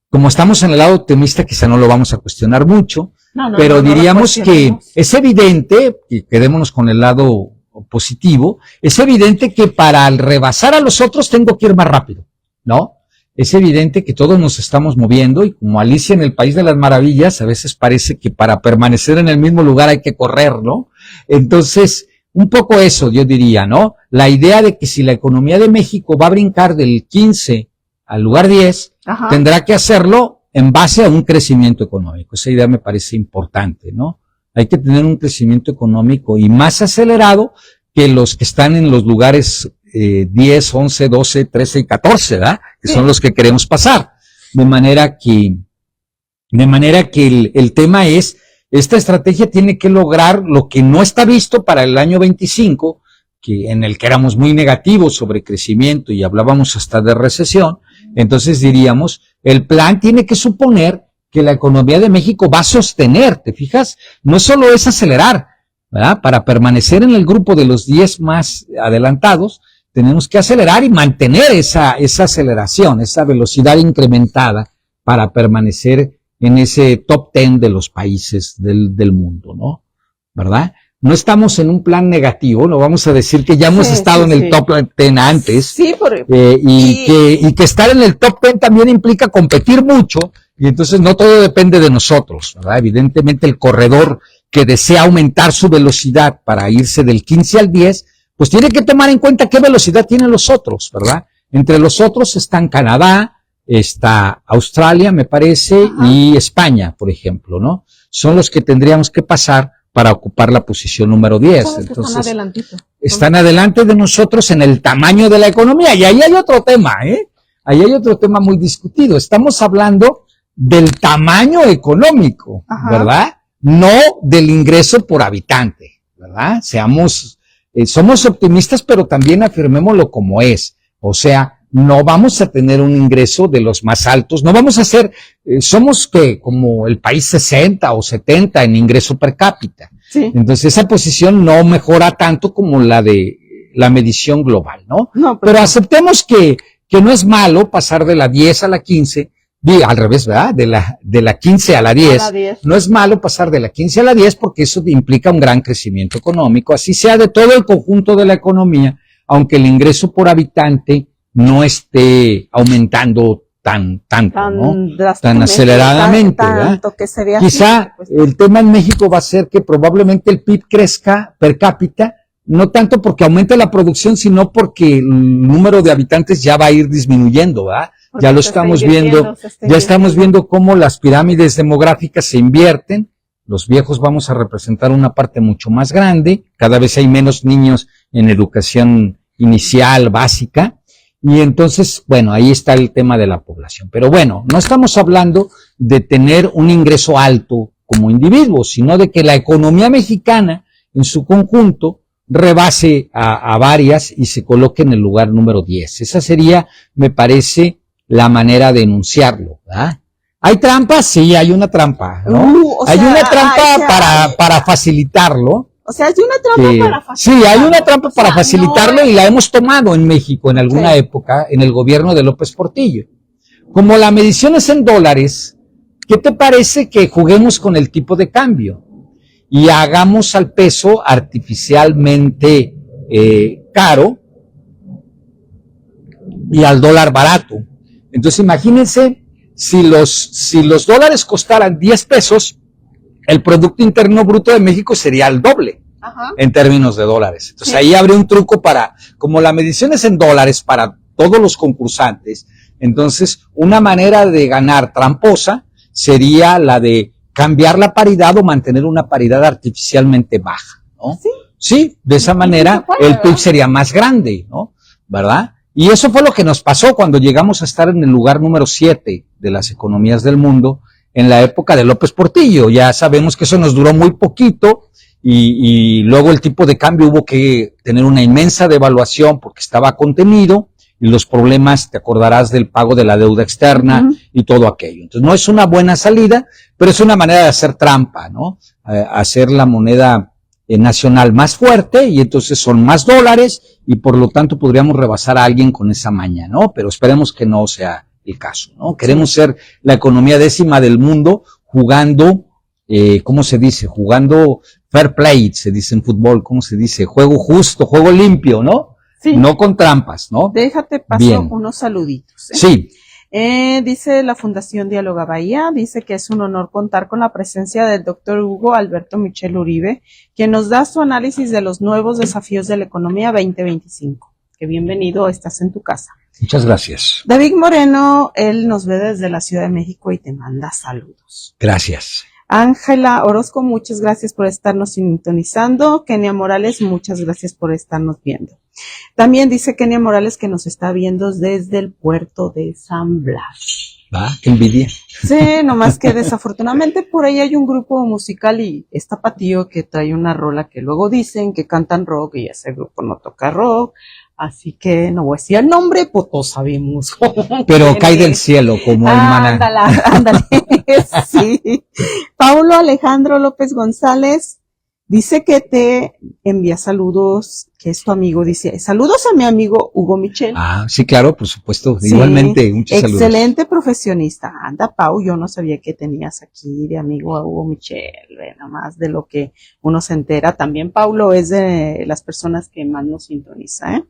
como estamos en el lado optimista, quizá no lo vamos a cuestionar mucho, pero diríamos que es evidente, y quedémonos con el lado positivo, es evidente que para rebasar a los otros tengo que ir más rápido, ¿no? Es evidente que todos nos estamos moviendo y como Alicia en el País de las Maravillas, a veces parece que para permanecer en el mismo lugar hay que correr, ¿no? Entonces, un poco eso yo diría, ¿no? La idea de que si la economía de México va a brincar del 15 al lugar 10, tendrá que hacerlo en base a un crecimiento económico. Esa idea me parece importante, ¿no? Hay que tener un crecimiento económico y más acelerado que los que están en los lugares 10, 11, 12, 13 y 14, ¿verdad? Que son los que queremos pasar. De manera que De manera que el tema es, esta estrategia tiene que lograr lo que no está visto para el año 25, que en el que éramos muy negativos sobre crecimiento y hablábamos hasta de recesión. Entonces diríamos, el plan tiene que suponer que la economía de México va a sostener, ¿te fijas? No solo es acelerar, ¿verdad? Para permanecer en el grupo de los 10 más adelantados, tenemos que acelerar y mantener esa aceleración, esa velocidad incrementada para permanecer en ese top 10 de los países del mundo, ¿no? ¿Verdad? No estamos en un plan negativo, no vamos a decir que ya hemos estado en el top 10 antes, sí, y que estar en el top 10 también implica competir mucho, y entonces no todo depende de nosotros, ¿verdad? Evidentemente el corredor que desea aumentar su velocidad para irse del 15 al 10, pues tiene que tomar en cuenta qué velocidad tienen los otros, ¿verdad? Entre los otros están Canadá, está Australia, me parece, y España, por ejemplo, ¿no? Son los que tendríamos que pasar para ocupar la posición número 10. Entonces, están adelante de nosotros en el tamaño de la economía. Y ahí hay otro tema, Ahí hay otro tema muy discutido. Estamos hablando del tamaño económico, ¿verdad? No del ingreso por habitante, ¿verdad? Somos optimistas, pero también afirmémoslo como es. O sea, no vamos a tener un ingreso de los más altos, no vamos a ser, somos como el país 60 o 70 en ingreso per cápita. Sí. Entonces esa posición no mejora tanto como la de la medición global, ¿no? Pero aceptemos que no es malo pasar de la 10 a la 15, al revés, ¿verdad? De la 15 a la 10. No es malo pasar de la 15 a la 10 porque eso implica un gran crecimiento económico, así sea de todo el conjunto de la economía, aunque el ingreso por habitante no esté aumentando tanto, ¿no? Tan aceleradamente, tanto que se vea quizá así, pues, el tema en México va a ser que probablemente el PIB crezca per cápita, no tanto porque aumente la producción, sino porque el número de habitantes ya va a ir disminuyendo, ¿verdad? Ya lo estamos viendo, ya estamos viendo cómo las pirámides demográficas se invierten, los viejos vamos a representar una parte mucho más grande, cada vez hay menos niños en educación inicial, básica, y entonces, bueno, ahí está el tema de la población. Pero bueno, no estamos hablando de tener un ingreso alto como individuos, sino de que la economía mexicana en su conjunto rebase a varias y se coloque en el lugar número 10. Esa sería, me parece, la manera de enunciarlo, ¿verdad? ¿Hay trampas? Sí, hay una trampa, ¿no? Hay una trampa para facilitarlo. O sea, hay una trampa para facilitarlo. Sí, hay una trampa para facilitarlo y la hemos tomado en México en alguna época, en el gobierno de López Portillo. Como la medición es en dólares, ¿qué te parece que juguemos con el tipo de cambio? Y hagamos al peso artificialmente caro y al dólar barato. Entonces imagínense, si los dólares costaran 10 pesos, el Producto Interno Bruto de México sería el doble en términos de dólares. Entonces ahí habría un truco como la medición es en dólares para todos los concursantes, entonces una manera de ganar tramposa sería la de cambiar la paridad o mantener una paridad artificialmente baja, ¿no? Sí, de esa manera el PIB sería más grande, ¿no? ¿Verdad? Y eso fue lo que nos pasó cuando llegamos a estar en el lugar número 7 de las economías del mundo en la época de López Portillo. Ya sabemos que eso nos duró muy poquito y luego el tipo de cambio hubo que tener una inmensa devaluación porque estaba contenido y los problemas, te acordarás del pago de la deuda externa y todo aquello. Entonces no es una buena salida, pero es una manera de hacer trampa, ¿no? Hacer la moneda nacional más fuerte y entonces son más dólares y por lo tanto podríamos rebasar a alguien con esa maña, ¿no? Pero esperemos que no sea el caso, ¿no? Queremos ser la economía 10ª del mundo jugando, ¿cómo se dice? Jugando fair play, se dice en fútbol, ¿cómo se dice? Juego justo, juego limpio, ¿no? Sí. No con trampas, ¿no? Déjate paso unos saluditos. Sí. Dice la Fundación Diáloga Bahía, dice que es un honor contar con la presencia del doctor Hugo Alberto Michel Uribe, quien nos da su análisis de los nuevos desafíos de la economía 2025. Que bienvenido, estás en tu casa. Muchas gracias. David Moreno, él nos ve desde la Ciudad de México y te manda saludos. Gracias. Ángela Orozco, muchas gracias por estarnos sintonizando. Kenia Morales, muchas gracias por estarnos viendo. También dice Kenia Morales que nos está viendo desde el puerto de San Blas. Va, qué envidia. Sí, nomás que desafortunadamente por ahí hay un grupo musical y está Patío que trae una rola que luego dicen que cantan rock y ese grupo no toca rock, así que no voy a decir el nombre, pues todos sabemos. Pero cae del cielo como el maná. Ándale, sí. Paulo Alejandro López González dice que te envía saludos, que es tu amigo, dice, saludos a mi amigo Hugo Michel. Ah, sí, claro, por supuesto, Sí, igualmente, muchos saludos. excelente profesionista. Anda, Pau, yo no sabía que tenías aquí de amigo a Hugo Michel, nada más de lo que uno se entera. También Paulo es de las personas que más nos sintoniza, ¿eh?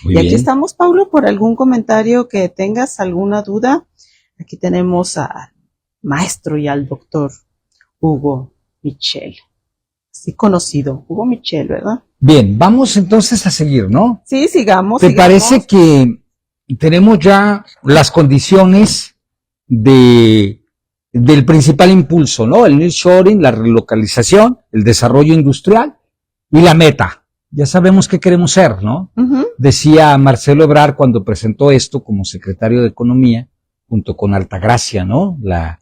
Muy y aquí bien. estamos, Paulo, por algún comentario que tengas, alguna duda. Aquí tenemos al maestro y al doctor Hugo Michel. Sí conocido, Hugo Michel, ¿verdad? Bien, vamos entonces a seguir, ¿no? Sí, sigamos. ¿Te parece que tenemos ya las condiciones del principal impulso, ¿no? El nearshoring, la relocalización, el desarrollo industrial y la meta? Ya sabemos qué queremos ser, ¿no? Uh-huh. Decía Marcelo Ebrard cuando presentó esto como secretario de Economía, junto con Altagracia, ¿no? La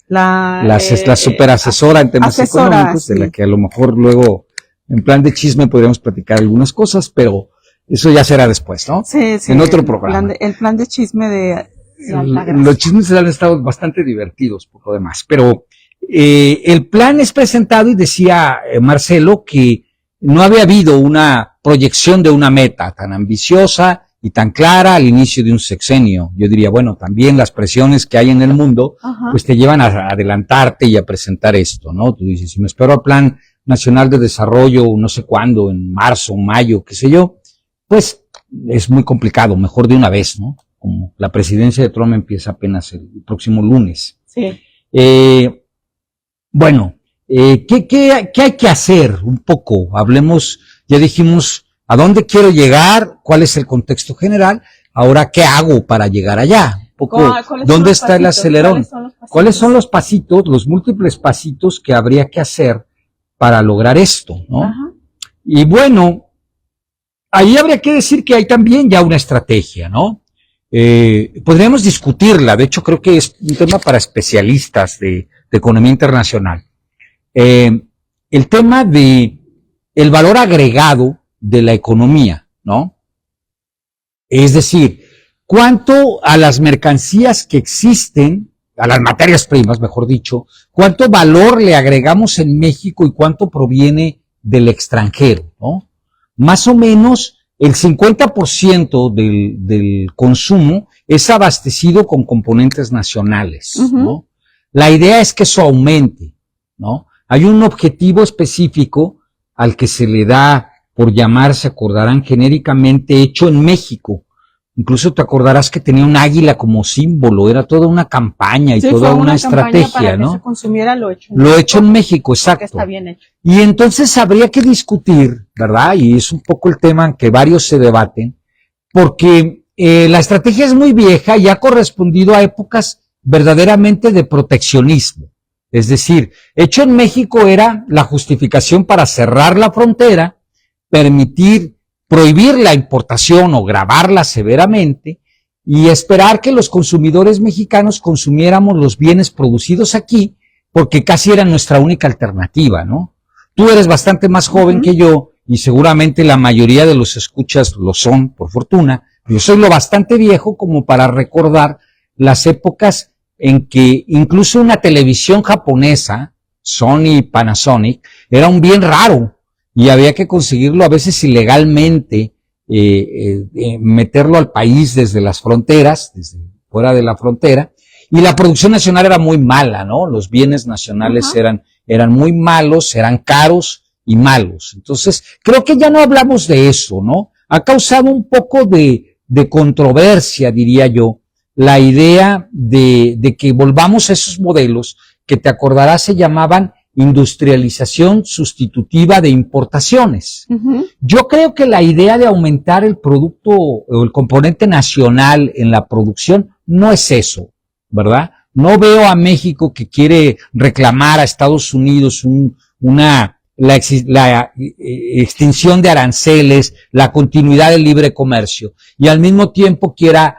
superasesora en temas económicos, sí, de la que a lo mejor luego, en plan de chisme, podríamos platicar algunas cosas, pero eso ya será después, ¿no? Sí, sí. En otro programa. El plan de chisme de Altagracia. Los chismes han estado bastante divertidos, por lo demás, pero el plan es presentado y decía Marcelo que no había habido una proyección de una meta tan ambiciosa y tan clara al inicio de un sexenio. Yo diría, bueno, también las presiones que hay en el mundo, uh-huh, pues te llevan a adelantarte y a presentar esto, ¿no? Tú dices, si me espero al Plan Nacional de Desarrollo, no sé cuándo, en marzo, mayo, qué sé yo, pues es muy complicado, mejor de una vez, ¿no? Como la presidencia de Trump empieza apenas el próximo lunes. Sí. Bueno, ¿qué hay que hacer? Un poco, hablemos, ya dijimos, ¿a dónde quiero llegar? ¿Cuál es el contexto general? Ahora, ¿qué hago para llegar allá? Un poco, ¿dónde está el acelerón? ¿Cuáles son los pasitos, los múltiples pasitos que habría que hacer para lograr esto, ¿no? Ajá. Y bueno, ahí habría que decir que hay también ya una estrategia, ¿no? Podríamos discutirla, de hecho creo que es un tema para especialistas de economía internacional. El tema de el valor agregado de la economía, ¿no? Es decir, cuánto a las mercancías que existen, a las materias primas, mejor dicho, cuánto valor le agregamos en México y cuánto proviene del extranjero, ¿no? Más o menos el 50% del consumo es abastecido con componentes nacionales, uh-huh, ¿no? La idea es que eso aumente, ¿no? Hay un objetivo específico al que se le da por llamar, se acordarán, genéricamente hecho en México. Incluso te acordarás que tenía un águila como símbolo, era toda una campaña y sí, toda una estrategia, para ¿no? Que se consumiera lo hecho en México, exacto. Está bien hecho. Y entonces habría que discutir, ¿verdad? Y es un poco el tema en que varios se debaten, porque la estrategia es muy vieja y ha correspondido a épocas verdaderamente de proteccionismo. Es decir, hecho en México era la justificación para cerrar la frontera, prohibir la importación o gravarla severamente y esperar que los consumidores mexicanos consumiéramos los bienes producidos aquí, porque casi era nuestra única alternativa, ¿no? Tú eres bastante más joven, uh-huh, que yo y seguramente la mayoría de los escuchas lo son, por fortuna. Yo soy lo bastante viejo como para recordar las épocas en que incluso una televisión japonesa, Sony, Panasonic, era un bien raro y había que conseguirlo a veces ilegalmente, meterlo al país desde las fronteras, desde fuera de la frontera, y la producción nacional era muy mala, ¿no? Los bienes nacionales uh-huh, eran muy malos, eran caros y malos. Entonces, creo que ya no hablamos de eso, ¿no? Ha causado un poco de controversia, diría yo, la idea de que volvamos a esos modelos que te acordarás se llamaban industrialización sustitutiva de importaciones. Uh-huh. Yo creo que la idea de aumentar el producto o el componente nacional en la producción no es eso, ¿verdad? No veo a México que quiere reclamar a Estados Unidos la extinción de aranceles, la continuidad del libre comercio y al mismo tiempo quiera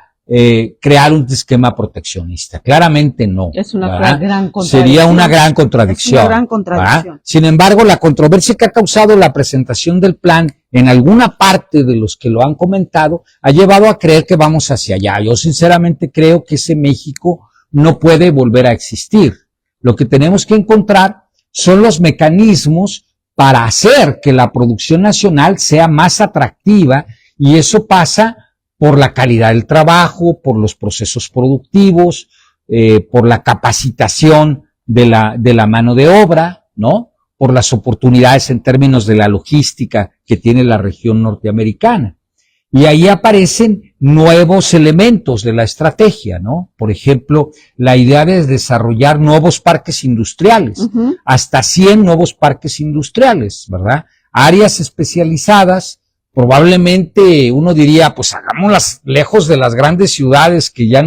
crear un esquema proteccionista. Claramente no. Es una ¿verdad? gran contradicción. Sería una gran contradicción. Es una gran contradicción. ¿verdad? Sin embargo, la controversia que ha causado la presentación del plan en alguna parte de los que lo han comentado ha llevado a creer que vamos hacia allá. Yo sinceramente creo que ese México no puede volver a existir. Lo que tenemos que encontrar son los mecanismos para hacer que la producción nacional sea más atractiva, y eso pasa por la calidad del trabajo, por los procesos productivos, por la capacitación de la mano de obra, ¿no? Por las oportunidades en términos de la logística que tiene la región norteamericana. Y ahí aparecen nuevos elementos de la estrategia, ¿no? Por ejemplo, la idea de desarrollar nuevos parques industriales, hasta 100 nuevos parques industriales, ¿verdad? Áreas especializadas. Probablemente uno diría, pues hagámoslas lejos de las grandes ciudades que ya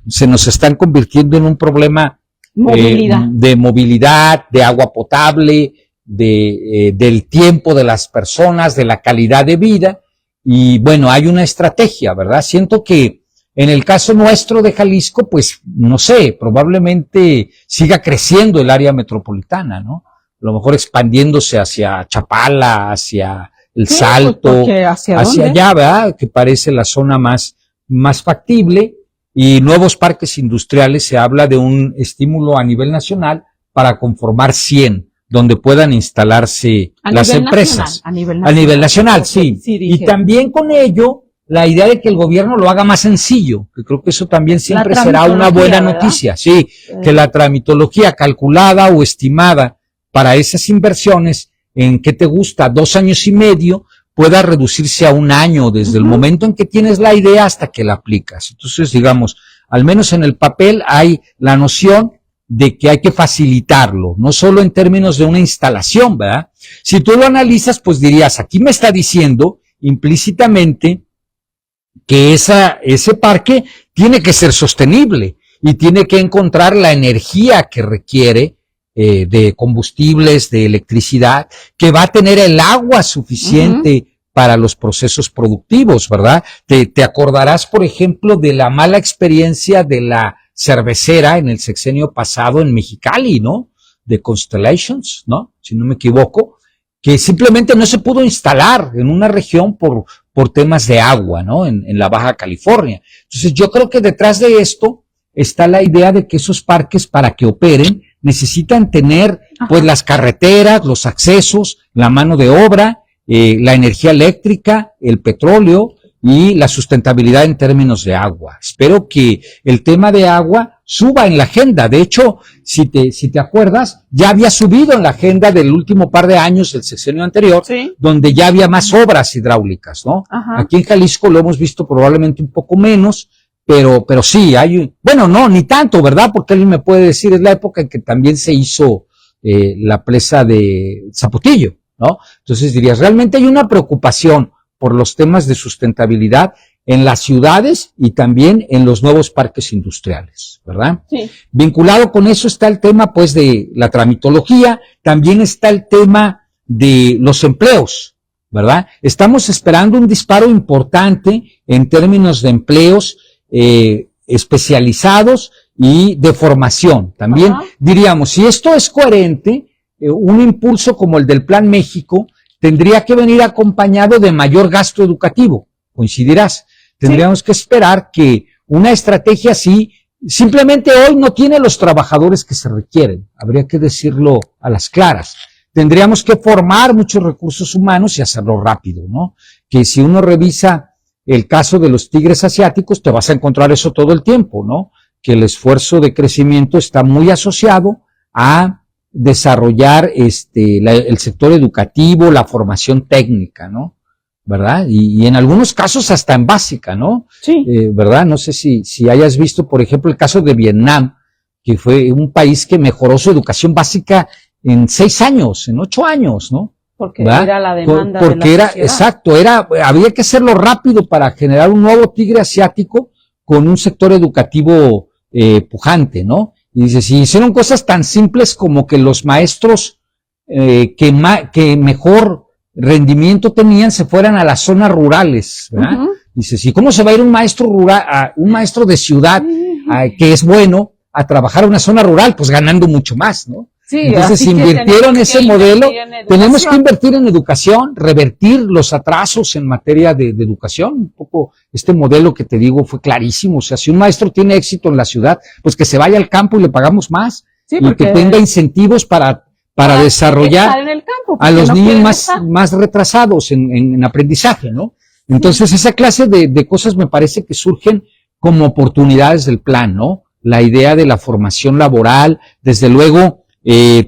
se nos están convirtiendo en un problema de movilidad, de agua potable, del tiempo de las personas, de la calidad de vida. Y bueno, hay una estrategia, ¿verdad? Siento que en el caso nuestro de Jalisco, pues no sé, probablemente siga creciendo el área metropolitana, ¿no? A lo mejor expandiéndose hacia Chapala, hacia el Salto, hacia allá, ¿verdad? Que parece la zona más factible. Y nuevos parques industriales, se habla de un estímulo a nivel nacional para conformar 100, donde puedan instalarse las empresas. A nivel nacional, sí. Y también con ello, la idea de que el gobierno lo haga más sencillo, que creo que eso también siempre será una buena noticia, sí, que la tramitología calculada o estimada para esas inversiones, en ¿qué te gusta? 2 años y medio, pueda reducirse a 1 año desde el momento en que tienes la idea hasta que la aplicas. Entonces, digamos, al menos en el papel hay la noción de que hay que facilitarlo, no solo en términos de una instalación, ¿verdad? Si tú lo analizas, pues dirías, aquí me está diciendo implícitamente que ese parque tiene que ser sostenible y tiene que encontrar la energía que requiere de combustibles, de electricidad, que va a tener el agua suficiente para los procesos productivos, ¿verdad? Te acordarás, por ejemplo, de la mala experiencia de la cervecera en el sexenio pasado en Mexicali, ¿no? De Constellations, ¿no? Si no me equivoco, que simplemente no se pudo instalar en una región por temas de agua, ¿no? En la Baja California. Entonces, yo creo que detrás de esto está la idea de que esos parques, para que operen, necesitan tener, pues, las carreteras, los accesos, la mano de obra, la energía eléctrica, el petróleo y la sustentabilidad en términos de agua. Espero que el tema de agua suba en la agenda. De hecho, si te acuerdas, ya había subido en la agenda del último par de años, del sexenio anterior, ¿sí? Donde ya había más obras hidráulicas, ¿no? Aquí en Jalisco lo hemos visto probablemente un poco menos, pero sí, bueno, no, ni tanto, ¿verdad? Porque alguien me puede decir, es la época en que también se hizo la presa de Zapotillo, ¿no? Entonces dirías, realmente hay una preocupación por los temas de sustentabilidad en las ciudades y también en los nuevos parques industriales, ¿verdad? Sí. Vinculado con eso está el tema, pues, de la tramitología, también está el tema de los empleos, ¿verdad? Estamos esperando un disparo importante en términos de empleos especializados y de formación. También diríamos, si esto es coherente, un impulso como el del Plan México tendría que venir acompañado de mayor gasto educativo, coincidirás. Tendríamos que esperar que una estrategia así, simplemente hoy no tiene los trabajadores que se requieren, habría que decirlo a las claras. Tendríamos que formar muchos recursos humanos y hacerlo rápido, ¿no? Que si uno revisa el caso de los tigres asiáticos, te vas a encontrar eso todo el tiempo, ¿no? Que el esfuerzo de crecimiento está muy asociado a desarrollar el sector educativo, la formación técnica, ¿no? ¿Verdad? Y en algunos casos hasta en básica, ¿no? Sí. ¿Verdad? No sé si hayas visto, por ejemplo, el caso de Vietnam, que fue un país que mejoró su educación básica en 6 años, en 8 años, ¿no? Porque era la demanda porque de la sociedad. Exacto, había que hacerlo rápido para generar un nuevo tigre asiático con un sector educativo pujante, ¿no? Y dice, si hicieron cosas tan simples como que los maestros que mejor rendimiento tenían se fueran a las zonas rurales, ¿verdad? Dices, ¿y cómo se va a ir un maestro rural, un maestro de ciudad, que es bueno, a trabajar a una zona rural? Pues ganando mucho más, ¿no? Sí, entonces, si invirtieron ese modelo, tenemos que invertir en educación, revertir los atrasos en materia de educación. Un poco este modelo que te digo fue clarísimo. O sea, si un maestro tiene éxito en la ciudad, pues que se vaya al campo y le pagamos más. Sí, y que tenga incentivos para desarrollar en el campo, a los niños más retrasados en aprendizaje, ¿no? Entonces, esa clase de cosas me parece que surgen como oportunidades del plan, ¿no? La idea de la formación laboral, desde luego,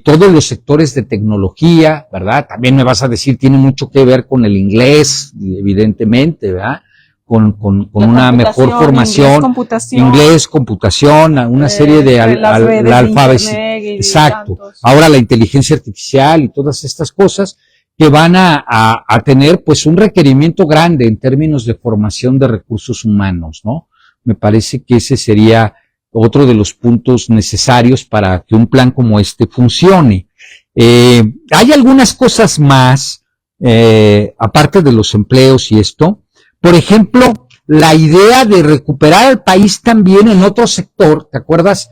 todos los sectores de tecnología, ¿verdad? También me vas a decir, tiene mucho que ver con el inglés, evidentemente, ¿verdad? Con una mejor formación, inglés, computación, una serie de alfabetos. Exacto. Ahora la inteligencia artificial y todas estas cosas que van a tener pues un requerimiento grande en términos de formación de recursos humanos, ¿no? Me parece que ese sería otro de los puntos necesarios para que un plan como este funcione. Hay algunas cosas más, aparte de los empleos y esto. Por ejemplo, la idea de recuperar al país también en otro sector, ¿te acuerdas?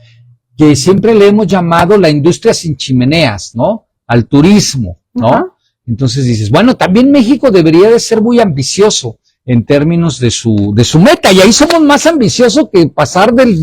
Que siempre le hemos llamado la industria sin chimeneas, ¿no? Al turismo, ¿no? Uh-huh. Entonces dices, bueno, también México debería de ser muy ambicioso en términos de su meta, y ahí somos más ambiciosos que pasar del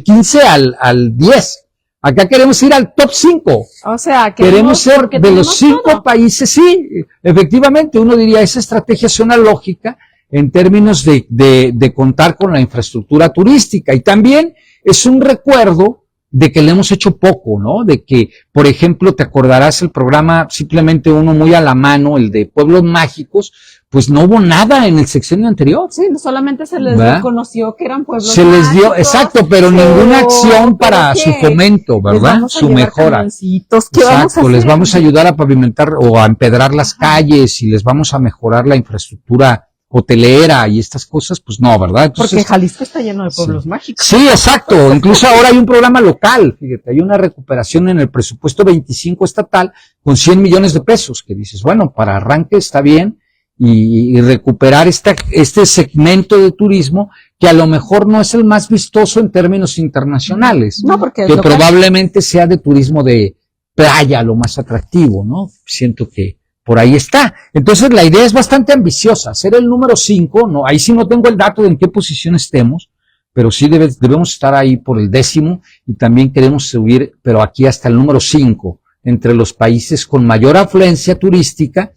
15 al 10. Acá queremos ir al top 5. O sea, queremos ser de los 5 países, sí, efectivamente, uno diría, esa estrategia suena lógica en términos de contar con la infraestructura turística, y también es un recuerdo de que le hemos hecho poco, ¿no? De que, por ejemplo, te acordarás el programa, simplemente uno muy a la mano, el de Pueblos Mágicos, pues no hubo nada en el sexenio anterior. Sí, solamente se les reconoció que eran pueblos mágicos. Se les dio, exacto, pero ninguna acción para su fomento, ¿verdad? Su mejora. Exacto, les vamos a ayudar a pavimentar o a empedrar las calles y les vamos a mejorar la infraestructura hotelera y estas cosas, pues no, ¿verdad? Entonces, porque Jalisco está lleno de pueblos mágicos. Sí, exacto. Incluso ahora hay un programa local, fíjate, hay una recuperación en el presupuesto 25 estatal con 100 millones de pesos, que dices, bueno, para arranque está bien, y recuperar este segmento de turismo que a lo mejor no es el más vistoso en términos internacionales, no, porque que probablemente sea de turismo de playa lo más atractivo, ¿no? Siento que por ahí está. Entonces la idea es bastante ambiciosa, ser el número 5, no, ahí sí no tengo el dato de en qué posición estemos, pero sí debemos estar ahí por el 10º, y también queremos subir, pero aquí hasta el número 5, entre los países con mayor afluencia turística,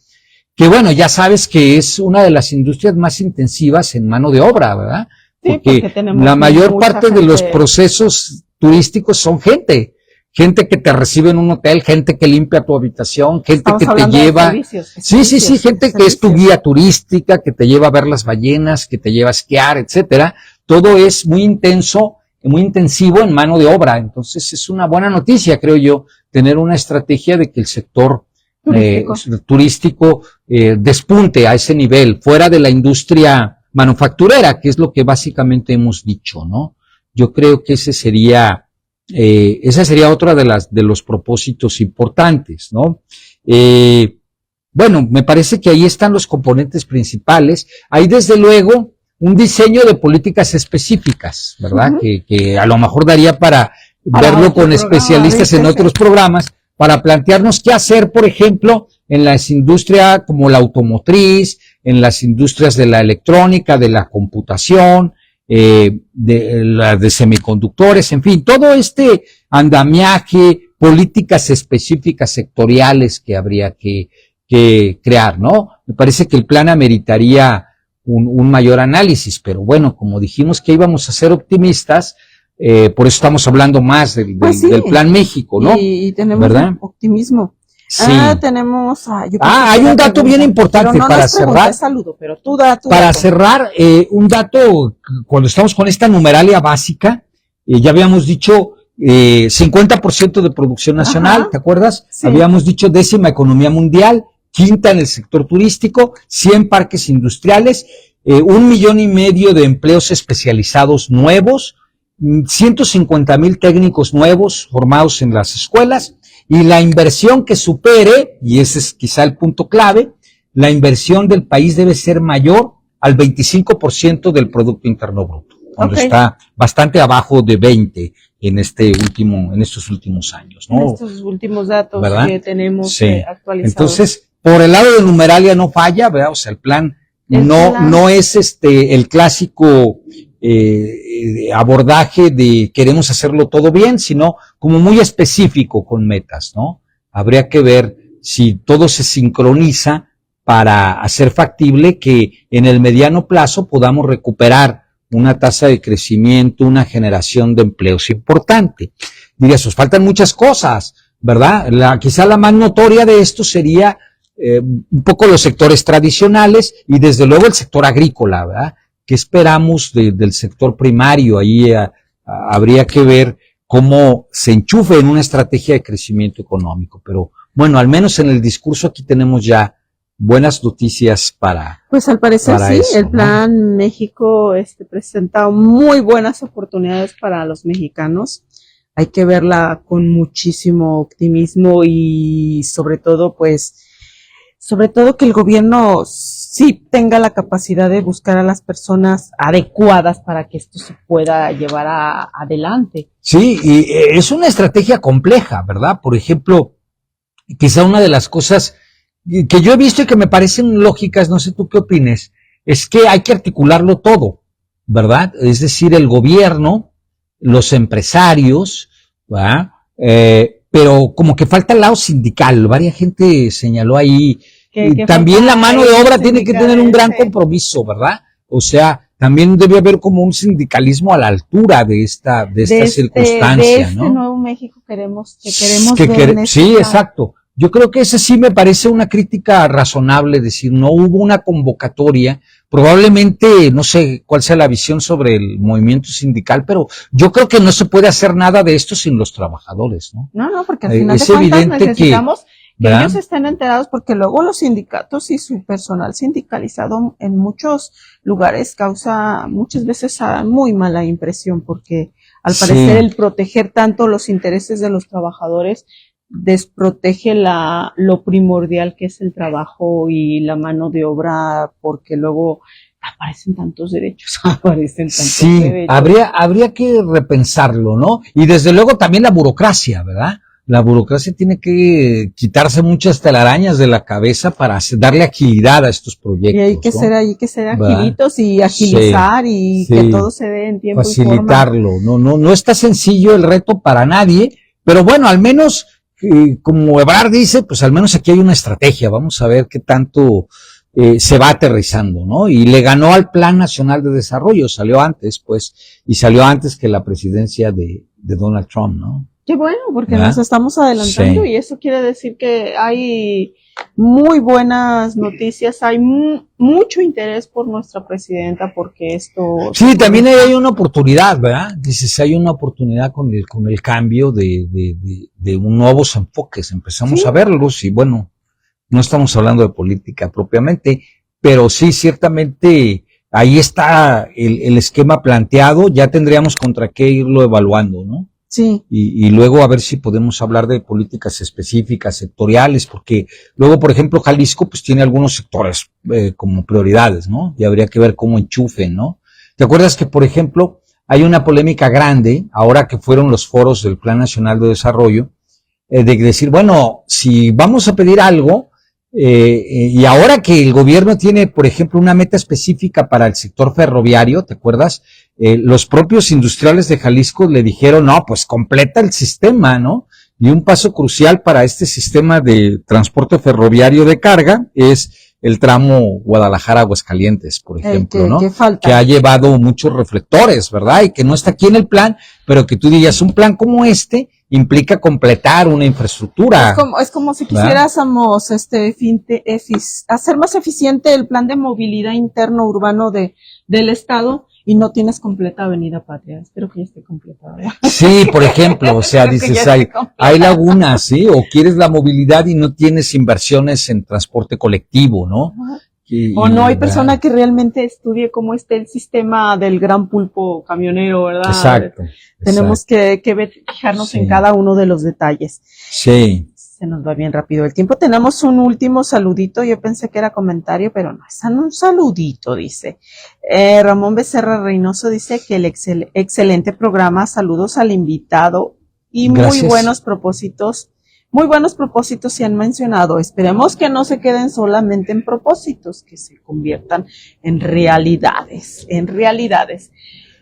que bueno, ya sabes que es una de las industrias más intensivas en mano de obra, ¿verdad? Porque la mayor parte de los procesos turísticos son gente que te recibe en un hotel, gente que limpia tu habitación, gente que te lleva, gente que es tu guía turística, que te lleva a ver las ballenas, que te lleva a esquiar, etcétera. Todo es muy intenso, muy intensivo en mano de obra. Entonces es una buena noticia, creo yo, tener una estrategia de que el sector turístico despunte a ese nivel, fuera de la industria manufacturera, que es lo que básicamente hemos dicho, ¿no? Yo creo que esa sería otra de los propósitos importantes, ¿no? Bueno, me parece que ahí están los componentes principales. Hay desde luego un diseño de políticas específicas, ¿verdad? Uh-huh. Que a lo mejor daría para verlo con especialistas en otros programas, para plantearnos qué hacer, por ejemplo, en las industrias como la automotriz, en las industrias de la electrónica, de la computación, de semiconductores, en fin, todo este andamiaje, políticas específicas sectoriales que habría que crear, ¿no? Me parece que el plan ameritaría un mayor análisis, pero bueno, como dijimos que íbamos a ser optimistas, por eso estamos hablando más del Plan México, ¿no? Y tenemos optimismo. Sí. Tenemos... hay un dato bien importante para cerrar. Pero tú para cerrar, un dato, cuando estamos con esta numeralia básica, ya habíamos dicho 50% de producción nacional, ¿te acuerdas? Sí. Habíamos dicho 10ª economía mundial, 5ª en el sector turístico, 100 parques industriales, 1,5 millones de empleos especializados nuevos, 150,000 técnicos nuevos formados en las escuelas, y la inversión que supere, y ese es quizá el punto clave, la inversión del país debe ser mayor al 25% del Producto Interno Bruto, cuando Okay. está bastante abajo de 20 en estos últimos años, En ¿no? estos últimos datos ¿Verdad? que tenemos Sí. actualizados. Entonces, por el lado de numeralia no falla, ¿verdad? O sea, el plan no es el clásico abordaje de queremos hacerlo todo bien, sino como muy específico con metas, ¿no? Habría que ver si todo se sincroniza para hacer factible que en el mediano plazo podamos recuperar una tasa de crecimiento, una generación de empleos importante. Dirías, os faltan muchas cosas, ¿verdad? Quizá la más notoria de esto sería un poco los sectores tradicionales y desde luego el sector agrícola, ¿verdad? ¿Qué esperamos del sector primario? Ahí habría que ver cómo se enchufe en una estrategia de crecimiento económico. Pero bueno, al menos en el discurso aquí tenemos ya buenas noticias para. Pues al parecer para sí, eso, el ¿no? Plan México presenta muy buenas oportunidades para los mexicanos. Hay que verla con muchísimo optimismo y sobre todo que el gobierno sí tenga la capacidad de buscar a las personas adecuadas para que esto se pueda llevar adelante. Sí, y es una estrategia compleja, ¿verdad? Por ejemplo, quizá una de las cosas que yo he visto y que me parecen lógicas, no sé tú qué opines, es que hay que articularlo todo, ¿verdad? Es decir, el gobierno, los empresarios, ¿verdad? Pero como que falta el lado sindical, varias gente señaló ahí, Que también la mano de obra tiene que tener un gran sí. compromiso, ¿verdad? O sea, también debe haber como un sindicalismo a la altura de esta circunstancia, de ¿no? Nuevo México que queremos ver en sí, esta. exacto. Yo creo que ese sí me parece una crítica razonable, decir, no hubo una convocatoria, probablemente, no sé cuál sea la visión sobre el movimiento sindical, pero yo creo que no se puede hacer nada de esto sin los trabajadores, ¿no? No, porque al final Es de cuentas evidente necesitamos que ¿verdad? ellos estén enterados, porque luego los sindicatos y su personal sindicalizado en muchos lugares causa muchas veces muy mala impresión, porque al parecer el proteger tanto los intereses de los trabajadores desprotege lo primordial que es el trabajo y la mano de obra, porque luego aparecen tantos derechos, Sí, habría que repensarlo, ¿no? Y desde luego también la burocracia, ¿verdad? La burocracia tiene que quitarse muchas telarañas de la cabeza para darle agilidad a estos proyectos. Y hay que ser agilitos y agilizar y que todo se dé en tiempo facilitarlo. y forma. No está sencillo el reto para nadie, pero bueno, al menos, como Ebrard dice, pues al menos aquí hay una estrategia. Vamos a ver qué tanto se va aterrizando, ¿no? Y le ganó al Plan Nacional de Desarrollo, salió antes, pues, y salió antes que la presidencia de Donald Trump, ¿no? Qué bueno, porque nos estamos adelantando y eso quiere decir que hay muy buenas noticias, hay mucho interés por nuestra presidenta porque esto... Sí, también hay una oportunidad, ¿verdad? Dices, hay una oportunidad con el cambio de nuevos enfoques, empezamos a verlos y bueno, no estamos hablando de política propiamente, pero sí, ciertamente ahí está el esquema planteado, ya tendríamos contra qué irlo evaluando, ¿no? Sí. Y luego a ver si podemos hablar de políticas específicas, sectoriales, porque luego, por ejemplo, Jalisco pues tiene algunos sectores como prioridades, ¿no? Y habría que ver cómo enchufen, ¿no? ¿Te acuerdas que, por ejemplo, hay una polémica grande, ahora que fueron los foros del Plan Nacional de Desarrollo, de decir, bueno, si vamos a pedir algo, y ahora que el gobierno tiene, por ejemplo, una meta específica para el sector ferroviario, ¿te acuerdas? Los propios industriales de Jalisco le dijeron, no, pues completa el sistema, ¿no? Y un paso crucial para este sistema de transporte ferroviario de carga es el tramo Guadalajara-Aguascalientes, por ejemplo, ¿no? Que ha llevado muchos reflectores, ¿verdad? Y que no está aquí en el plan, pero que tú digas, un plan como este implica completar una infraestructura. Es como si quisiéramos hacer más eficiente el plan de movilidad interno urbano del estado y no tienes completa Avenida Patria. Espero que ya esté completa, ¿verdad? Sí, por ejemplo, o sea, dices, hay lagunas, ¿sí? O quieres la movilidad y no tienes inversiones en transporte colectivo, ¿no? O no hay persona que realmente estudie cómo está el sistema del gran pulpo camionero, ¿verdad? Exacto. Tenemos que fijarnos en cada uno de los detalles. Sí. Se nos va bien rápido el tiempo. Tenemos un último saludito. Yo pensé que era comentario, pero no, es un saludito, dice. Ramón Becerra Reynoso dice que el excelente programa. Saludos al invitado y Gracias. muy buenos propósitos se han mencionado. Esperemos que no se queden solamente en propósitos, que se conviertan en realidades,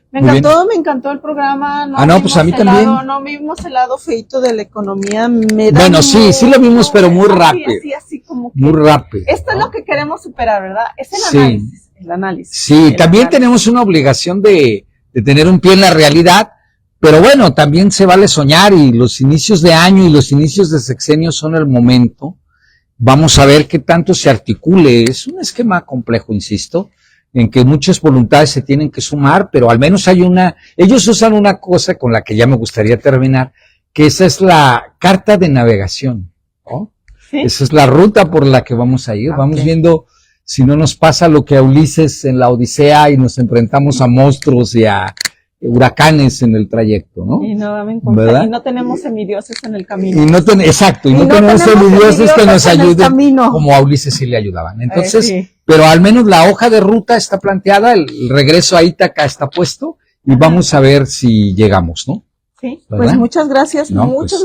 Me encantó el programa. No, pues a mí también. No vimos el lado feito de la economía. Bueno, sí lo vimos, pero muy rápido. Así como que muy rápido. Esto es lo que queremos superar, ¿verdad? Es el análisis. Sí, también tenemos una obligación de tener un pie en la realidad, pero bueno, también se vale soñar y los inicios de año y los inicios de sexenio son el momento. Vamos a ver qué tanto se articule. Es un esquema complejo, insisto, en que muchas voluntades se tienen que sumar, pero al menos ellos usan una cosa con la que ya me gustaría terminar, que esa es la carta de navegación, ¿no? ¿Sí? Esa es la ruta por la que vamos a ir, vamos viendo si no nos pasa lo que a Ulises en la Odisea y nos enfrentamos a monstruos y a huracanes en el trayecto, ¿no? Y no tenemos semidioses en el camino. Exacto, y no tenemos semidioses que nos ayuden, como a Ulises sí le ayudaban. Entonces, sí. Pero al menos la hoja de ruta está planteada, el regreso a Ítaca está puesto, y vamos a ver si llegamos, ¿no? Sí, ¿verdad? Pues muchas gracias,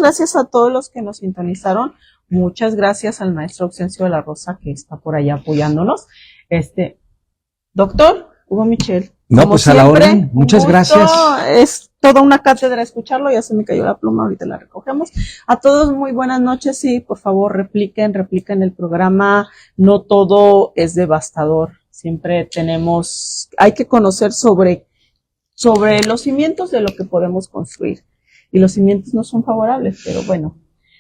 gracias a todos los que nos sintonizaron, muchas gracias al maestro Auxencio de la Rosa que está por allá apoyándonos. Doctor Hugo Michel. No, pues siempre, a la orden. Muchas gracias. Es toda una cátedra escucharlo. Ya se me cayó la pluma, ahorita la recogemos. A todos muy buenas noches y por favor repliquen el programa. No todo es devastador. Siempre hay que conocer sobre los cimientos de lo que podemos construir. Y los cimientos no son favorables, pero bueno,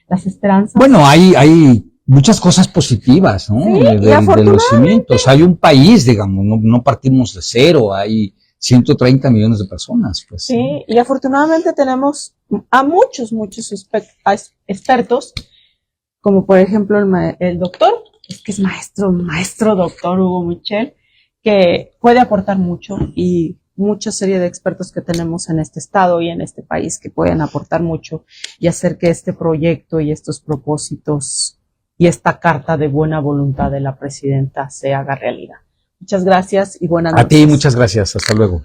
las esperanzas. Bueno, hay muchas cosas positivas, ¿no? Sí, de los cimientos. Hay un país, digamos, no partimos de cero, hay 130 millones de personas, pues. Sí, y afortunadamente tenemos a muchos expertos, como por ejemplo el doctor, que es maestro doctor Hugo Michel, que puede aportar mucho, y mucha serie de expertos que tenemos en este estado y en este país que pueden aportar mucho y hacer que este proyecto y estos propósitos y esta carta de buena voluntad de la presidenta se haga realidad. Muchas gracias y buenas noches. A ti, muchas gracias. Hasta luego.